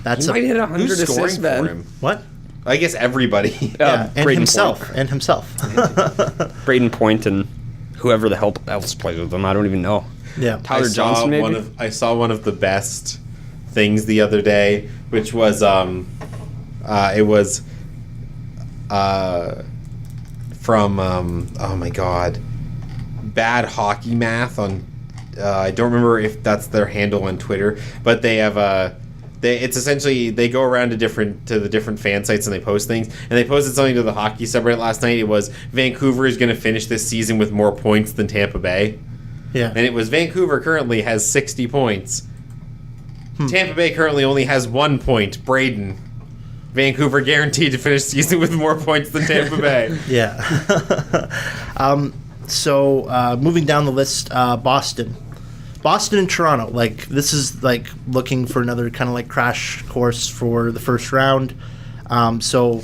That's He might hit 100 Who's scoring assists, for man. him? What? I guess everybody. Yeah, and Braden himself. Point. And himself. Braden Point and whoever the hell else plays with them. I don't even know. Yeah. Tyler Johnson, maybe? I saw one of the best things the other day, which was it was from oh my god, Bad Hockey Math on I don't remember if that's their handle on Twitter, but they have it's essentially they go around to the different fan sites and they post things, and they posted something to the hockey subreddit last night. It was Vancouver is going to finish this season with more points than Tampa Bay. Yeah. And it was Vancouver currently has 60 points. Tampa Bay currently only has 1 point. Braden. Vancouver guaranteed to finish the season with more points than Tampa Bay. Yeah. So moving down the list, Boston and Toronto. This is looking for another kind of crash course for the first round. So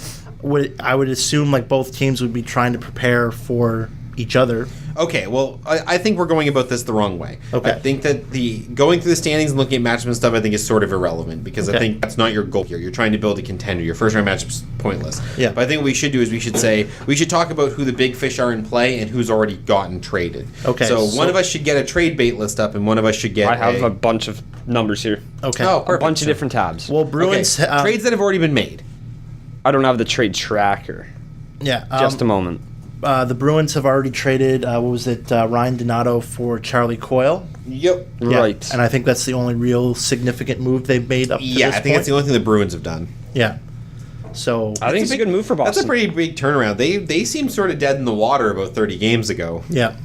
I would assume both teams would be trying to prepare for each other. Okay, well, I think we're going about this the wrong way. Okay. I think that going through the standings and looking at matchups and stuff, I think is sort of irrelevant because I Okay. think that's not your goal here. You're trying to build a contender. Your first round matchup's pointless. Yeah. But I think what we should do is we should talk about who the big fish are in play and who's already gotten traded. Okay, So one so- of us should get a trade bait list up, and one of us should get I have a bunch of numbers here. Okay. Oh, A perfect. bunch of different tabs. Well, Bruins. trades that have already been made. I don't have the trade tracker. Yeah. Just a moment. the Bruins have already traded, Ryan Donato for Charlie Coyle. Yep. Yeah. Right. And I think that's the only real significant move they've made up to this I think point. that's the only thing the Bruins have done. Yeah. So I think it's a good move for Boston. That's a pretty big turnaround. They seemed sort of dead in the water about 30 games ago. yeah.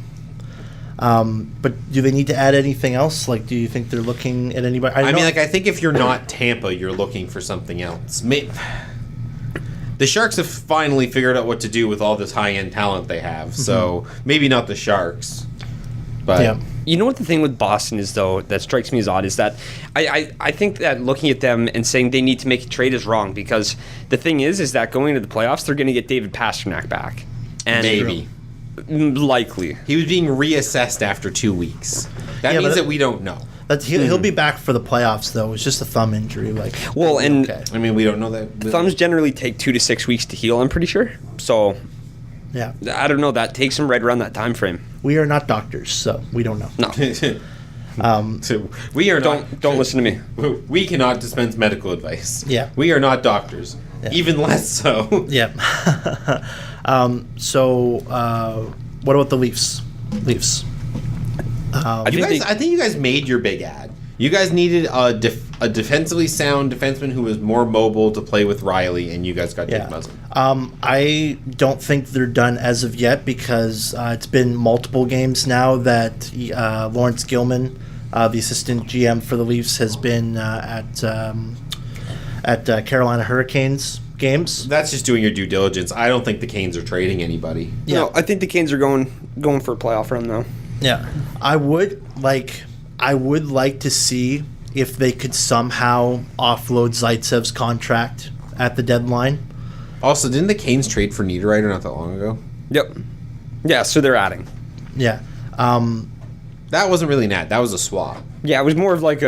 But do they need to add anything else? Like, do you think they're looking at anybody? I think if you're not Tampa, you're looking for something else. The Sharks have finally figured out what to do with all this high-end talent they have. So maybe not the Sharks, but yeah. You know what the thing with Boston is, though, that strikes me as odd is that I think that looking at them and saying they need to make a trade is wrong, because the thing is that going into the playoffs, they're going to get David Pastrnak back. And maybe. Likely. He was being reassessed after 2 weeks. That means that we don't know. He'll be back for the playoffs, though. It's just a thumb injury. Well, and I mean, we don't know that. thumbs generally take 2 to 6 weeks to heal, I'm pretty sure. So, yeah. I don't know. That takes him right around that time frame. We are not doctors, so we don't know. No. So we are Don't listen to me. We cannot dispense medical advice. Yeah. We are not doctors. Yeah. Even less so. Yeah. What about the Leafs? I think you guys made your big ad. You guys needed a defensively sound defenseman who was more mobile to play with Riley, and you guys got Jake Muzzin. I don't think they're done as of yet, because it's been multiple games now that Lawrence Gilman, the assistant GM for the Leafs, has been at Carolina Hurricanes games. That's just doing your due diligence. I don't think the Canes are trading anybody. Yeah. No, I think the Canes are going for a playoff run, though. Yeah, I would like to see if they could somehow offload Zaitsev's contract at the deadline. Also, didn't the Canes trade for Niederreiter not that long ago? Yep. Yeah, so they're adding. Yeah. That wasn't really an ad. That was a swap. Yeah, it was more of like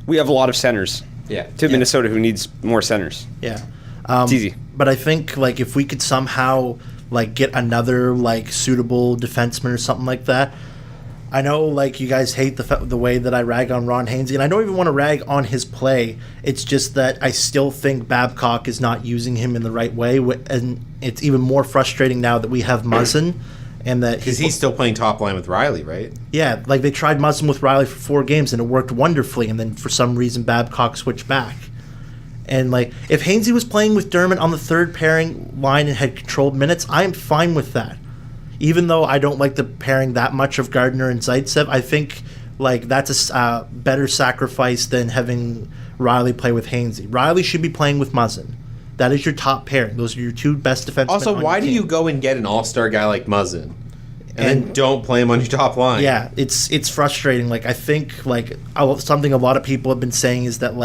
we have a lot of centers. Yeah. To Minnesota, who needs more centers. Yeah. It's easy. But I think if we could somehow get another suitable defenseman or something like that. I know you guys hate the way that I rag on Ron Hainsey, and I don't even want to rag on his play. It's just that I still think Babcock is not using him in the right way, and it's even more frustrating now that we have Muzzin, and that because he's still playing top line with Riley, right? Yeah, they tried Muzzin with Riley for 4 games and it worked wonderfully, and then for some reason Babcock switched back. And if Hainsey was playing with Dermott on the third pairing line and had controlled minutes, I am fine with that. Even though I don't like the pairing that much of Gardner and Zaitsev, I think that's a better sacrifice than having Riley play with Hainsey. Riley should be playing with Muzzin. That is your top pairing. Those are your 2 best defensemen. Also, why do you go and get an all-star guy like Muzzin and then don't play him on your top line? Yeah, it's frustrating. I think something a lot of people have been saying is that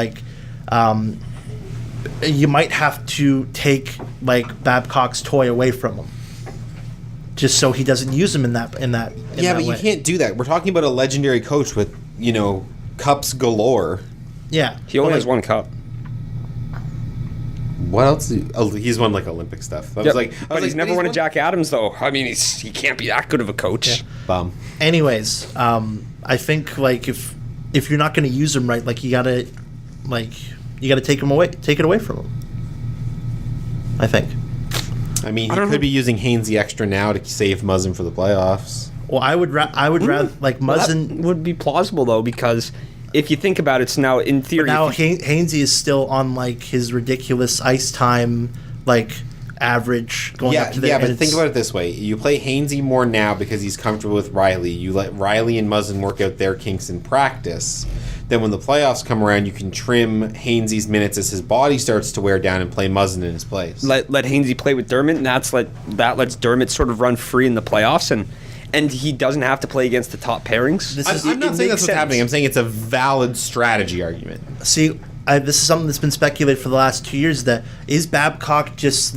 you might have to take Babcock's toy away from him, just so he doesn't use him in that but you can't do that. We're talking about a legendary coach with cups galore. Yeah, He only has 1 cup. What else? He's won Olympic stuff. I was but he's never won a Jack Adams, though. I mean, he can't be that good of a coach. Yeah. Bum. Anyways, I think if you're not going to use him right, you gotta take it away from him. I think. I mean, he could be using Hainsey extra now to save Muzzin for the playoffs. Well, I would rather Muzzin. That would be plausible, though, because if you think about it, it's now in theory. Now Hainsey is still on his ridiculous ice time average going up to there. Yeah, but think about it this way: you play Hainsey more now because he's comfortable with Riley. You let Riley and Muzzin work out their kinks in practice. Then when the playoffs come around, you can trim Hainsey's minutes as his body starts to wear down and play Muzzin in his place. Let Hainsey play with Dermott, and that lets Dermott sort of run free in the playoffs, and he doesn't have to play against the top pairings. I'm not saying that's what's happening. I'm saying it's a valid strategy argument. See, this is something that's been speculated for the last 2 years. That is Babcock just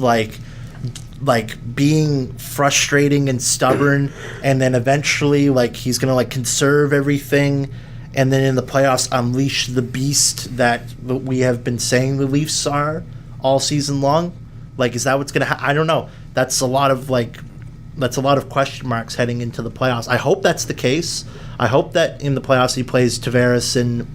being frustrating and stubborn, and then eventually he's gonna conserve everything, and then in the playoffs unleash the beast that we have been saying the Leafs are all season long. Is that what's gonna happen? I don't know. That's a lot of question marks heading into the playoffs. I hope that's the case. I hope that in the playoffs he plays Tavares and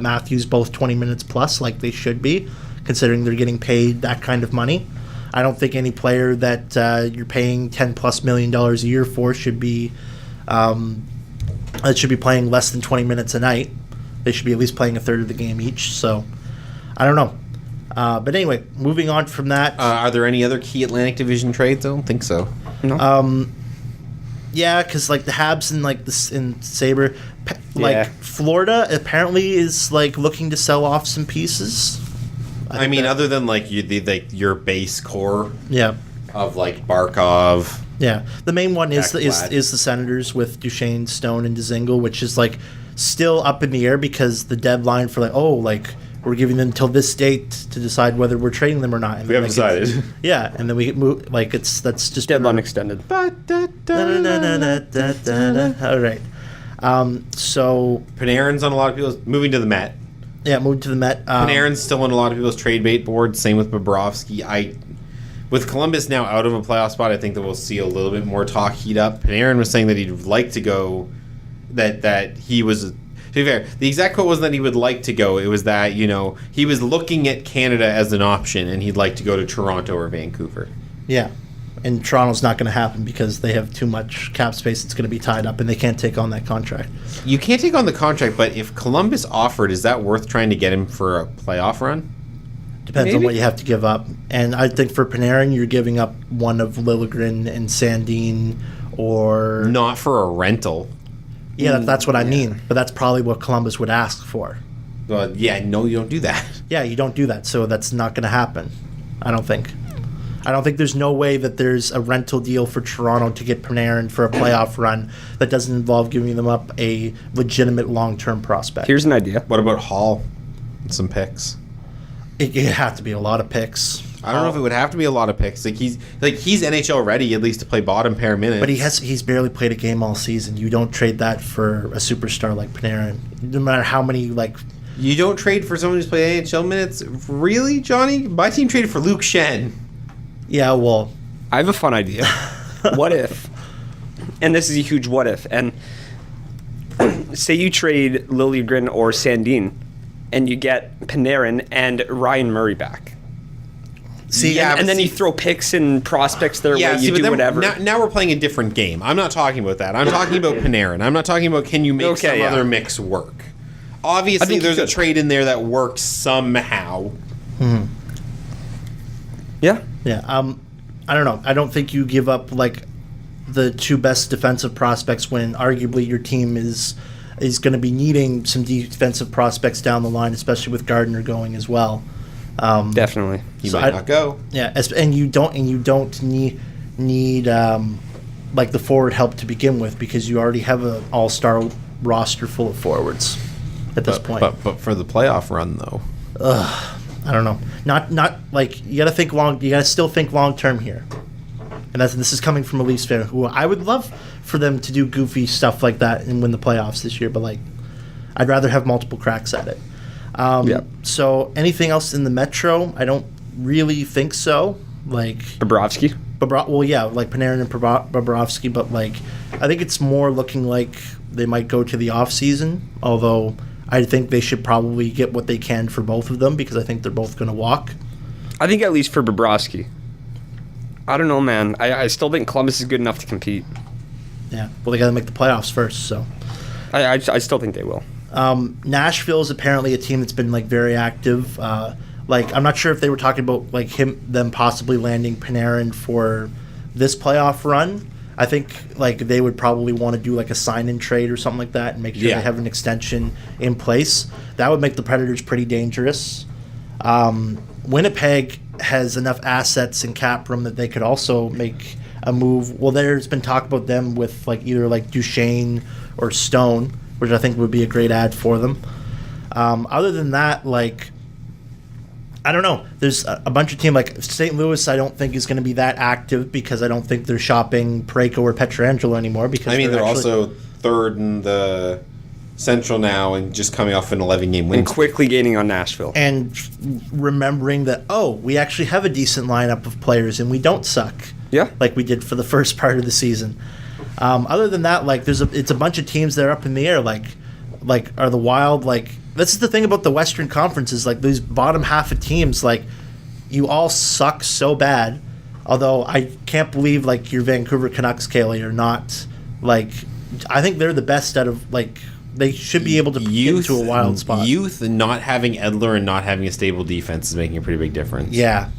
Matthews both 20 minutes plus, like they should be, considering they're getting paid that kind of money. I don't think any player that you're paying $10+ million a year for should be playing less than 20 minutes a night. They should be at least playing a third of the game each. So I don't know. But anyway, moving on from that. Are there any other key Atlantic Division trades? I don't think so. No. Yeah, because like the Habs and like in Sabre, like Florida apparently is like looking to sell off some pieces. I mean, other than like your base core, of like Barkov. Yeah, the main one is Ekblad. is the Senators with Duchesne, Stone, and Dzingel, which is like still up in the air because the deadline for we're giving them until this date to decide whether we're trading them or not. And We haven't decided. Yeah, and then we move that's just Deadline extended. All right. So Panarin's on a lot of people's moving to the Met. yeah, moved to the Met. Panarin's still on a lot of people's trade bait boards. Same with Bobrovsky. With Columbus now out of a playoff spot, I think that we'll see a little bit more talk heat up. Panarin was saying that he'd like to go. That he was. To be fair, the exact quote wasn't that he would like to go. It was that, he was looking at Canada as an option, and he'd like to go to Toronto or Vancouver. Yeah. And Toronto's not going to happen because they have too much cap space that's going to be tied up, and they can't take on that contract. You can't take on the contract, but if Columbus offered, is that worth trying to get him for a playoff run? Depends on what you have to give up. And I think for Panarin, you're giving up one of Liljegren and Sandin or... Not for a rental. Yeah, that's what I mean. But that's probably what Columbus would ask for. Well, yeah, no, you don't do that. Yeah, you don't do that. So that's not going to happen, I don't think. I don't think there's no way that there's a rental deal for Toronto to get Panarin for a playoff run that doesn't involve giving them up a legitimate long-term prospect. Here's an idea. What about Hall? Some picks. It'd have to be a lot of picks. I don't know if it would have to be a lot of picks. He's NHL ready at least to play bottom pair minutes. But he's barely played a game all season. You don't trade that for a superstar like Panarin. No matter how many You don't trade for someone who's played NHL minutes? Really, Johnny? My team traded for Luke Shen. Yeah, well, I have a fun idea. What if, and this is a huge what if, and say you trade Liljegren or Sandin, and you get Panarin and Ryan Murray back. see, And then you throw picks and prospects their way, you do whatever. Now we're playing a different game. I'm not talking about that. I'm talking about Panarin. I'm not talking about can you make other mix work. Obviously, there's a trade in there that works somehow. Mm-hmm. Yeah. Yeah, I don't know. I don't think you give up the two best defensive prospects when arguably your team is going to be needing some defensive prospects down the line, especially with Gardner going as well. Definitely. He might not go. Yeah, and you don't need the forward help to begin with because you already have an all-star roster full of forwards at this point. But for the playoff run though. I don't know. Not you got to think long. You got to still think long term here, and this is coming from a Leafs fan who I would love for them to do goofy stuff like that and win the playoffs this year. But I'd rather have multiple cracks at it. So anything else in the Metro? I don't really think so. Bobrovsky. Panarin and Bobrovsky, but I think it's more looking like they might go to the off season. Although I think they should probably get what they can for both of them because I think they're both going to walk. I think at least for Bobrovsky. I don't know, man. I still think Columbus is good enough to compete. Yeah, well, they got to make the playoffs first, so. I still think they will. Nashville is apparently a team that's been very active. I'm not sure if they were talking about them possibly landing Panarin for this playoff run. I think they would probably want to do a sign-in trade or something like that and make sure they have an extension in place. That would make the Predators pretty dangerous. Winnipeg has enough assets and cap room that they could also make a move. Well, there's been talk about them with either Duchesne or Stone, which I think would be a great ad for them. Other than that, I don't know. There's a bunch of teams St. Louis. I don't think is going to be that active because I don't think they're shopping Parayko or Pietrangelo anymore. Because they're also third in the Central now and just coming off an 11-game win. And quickly gaining on Nashville. And remembering that we actually have a decent lineup of players and we don't suck. Yeah, like we did for the first part of the season. Other than that, it's a bunch of teams that are up in the air. Are the Wild this is the thing about the Western Conference is these bottom half of teams you all suck so bad. Although I can't believe like your Vancouver Canucks, Kaley, are not like. I think they're the best out of like. They should be able to get into a wild spot. Youth and not having Edler and not having a stable defense is making a pretty big difference. Yeah,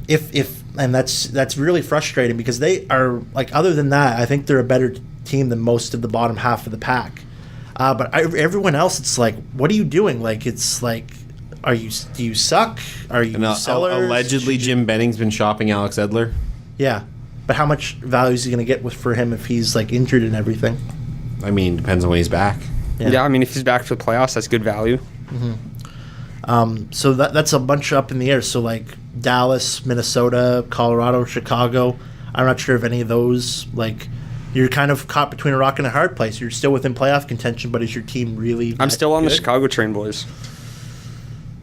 and that's really frustrating because they are like. Other than that, I think they're a better team than most of the bottom half of the pack. But everyone else, it's like, what are you doing? Like, it's like, do you suck? Are you sellers? Allegedly, Jim Benning's been shopping Alex Edler. Yeah, but how much value is he going to get for him if he's like injured and everything? I mean, depends on when he's back. Yeah, I mean, if he's back for the playoffs, that's good value. So that's a bunch up in the air. So like Dallas, Minnesota, Colorado, Chicago. I'm not sure if any of those, like, you're kind of caught between a rock and a hard place. You're still within playoff contention, but is your team really? I'm still on good? the Chicago train, boys.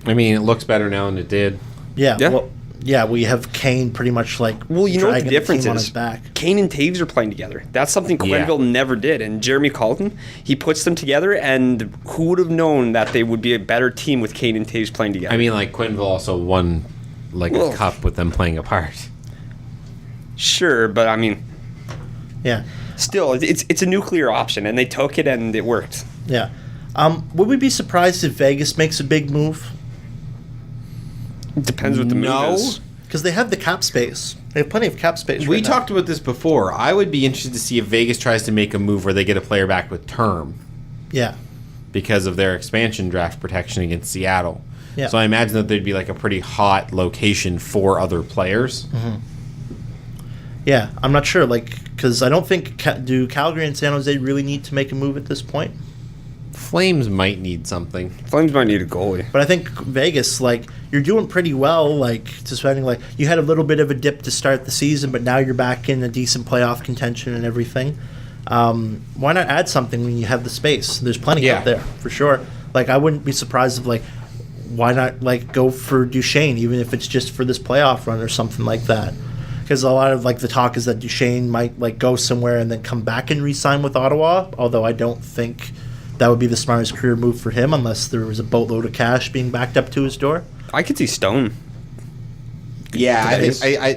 I mean, it looks better now than it did. Yeah. Well, yeah, we have Kane pretty much like. Well, you know what the difference on is? his back. Kane and Taves are playing together. That's something Quenneville never did. And Jeremy Colton, he puts them together, and who would have known that they would be a better team with Kane and Taves playing together? I mean, like, Quenneville also won like a cup with them playing apart. Sure, but I mean, yeah. Still, it's a nuclear option, and they took it, and it worked. Yeah. Would we be surprised if Vegas makes a big move? It depends what the move is. Because they have the cap space. They have plenty of cap space. We talked about this before. I would be interested to see if Vegas tries to make a move where they get a player back with term. Yeah. Because of their expansion draft protection against Seattle. Yeah. So I imagine that there'd be like a pretty hot location for other players. Mm-hmm. Yeah, I'm not sure. Like, because I don't think do Calgary and San Jose really need to make a move at this point. Flames might need something. Flames might need a goalie. But I think Vegas, like, you're doing pretty well, like, to spending, like, you had a little bit of a dip to start the season, but now you're back in a decent playoff contention and everything. Why not add something when you have the space? There's plenty out there, for sure. Like, I wouldn't be surprised if, like, why not, like, go for Duchesne, even if it's just for this playoff run or something like that. Because a lot of, like, the talk is that Duchesne might, like, go somewhere and then come back and re-sign with Ottawa, although I don't think that would be the smartest career move for him unless there was a boatload of cash being backed up to his door. I could see Stone. Yeah,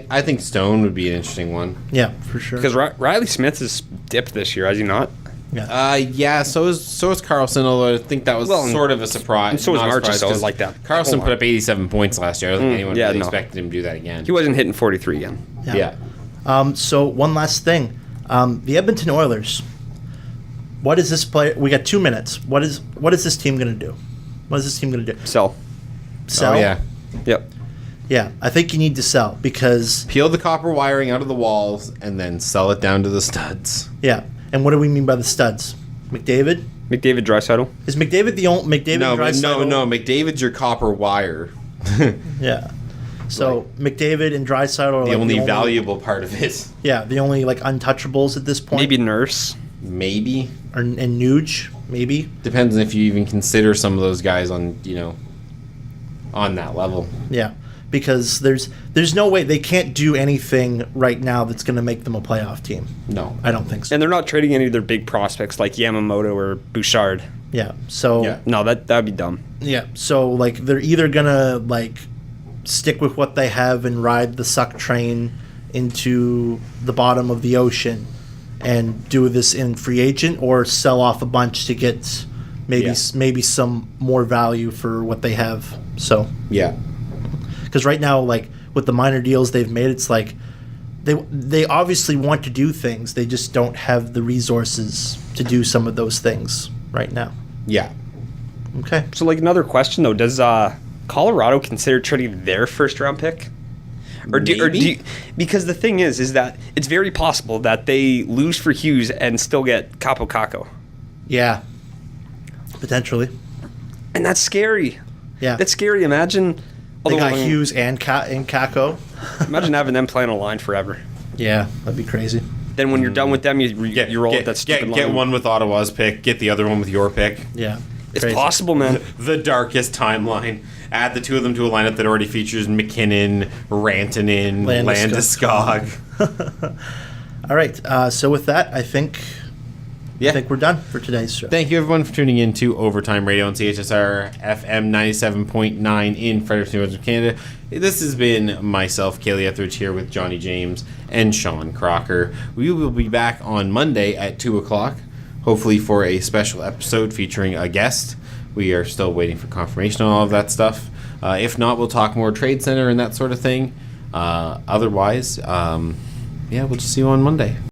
I think Stone would be an interesting one. Yeah, for sure. Because Riley Smith has dipped this year, has he not? Yeah. So is Carlson, although I think that was sort of a surprise. And so was Marchessault, like that. Carlson put up 87 points last year. I don't think anyone really expected him to do that again. He wasn't hitting 43 again. Yeah. So one last thing. The Edmonton Oilers. What is this player? We got 2 minutes. What is this team going to do? What is this team going to do? Sell. Sell? Oh, yeah. Yep. Yeah, I think you need to sell because... Peel the copper wiring out of the walls and then sell it down to the studs. Yeah. And what do we mean by the studs? McDavid? Draisaitl? Is McDavid the only... No, McDavid's your copper wire. Yeah. So McDavid and Draisaitl are the only valuable part of it. Yeah, the only like untouchables at this point. Maybe Nurse. Maybe. And Nuge, maybe. Depends if you even consider some of those guys on that level. Yeah. Because there's no way they can't do anything right now that's going to make them a playoff team. No. I don't think so. And they're not trading any of their big prospects like Yamamoto or Bouchard. Yeah. So No, that'd be dumb. Yeah. So like they're either going to like stick with what they have and ride the suck train into the bottom of the ocean and do this in free agent or sell off a bunch to get maybe some more value for what they have. So yeah. Because right now, like with the minor deals they've made, it's like they obviously want to do things. They just don't have the resources to do some of those things right now. Yeah. Okay. So, like, another question, though. Does Colorado consider trading their first-round pick? Or do you, because the thing is that it's very possible that they lose for Hughes and still get Capo Caco. Yeah. Potentially. And that's scary. Yeah. That's scary. Imagine... They got Hughes and Kako. Imagine having them playing a line forever. Yeah, that'd be crazy. Then when you're done with them, you roll with that stupid line. Get one with Ottawa's pick. Get the other one with your pick. Yeah. It's crazy. possible, man. The darkest timeline. Add the two of them to a lineup that already features McKinnon, Rantanen, Landeskog. All right. So with that, I think I think we're done for today's show. Thank you, everyone, for tuning in to Overtime Radio on CHSR-FM 97.9 in Fredericton, Brunswick, Canada. This has been myself, Kaley Etheridge, here with Johnny James and Sean Crocker. We will be back on Monday at 2 o'clock, hopefully for a special episode featuring a guest. We are still waiting for confirmation on all of that stuff. If not, we'll talk more Trade Center and that sort of thing. Otherwise, we'll just see you on Monday.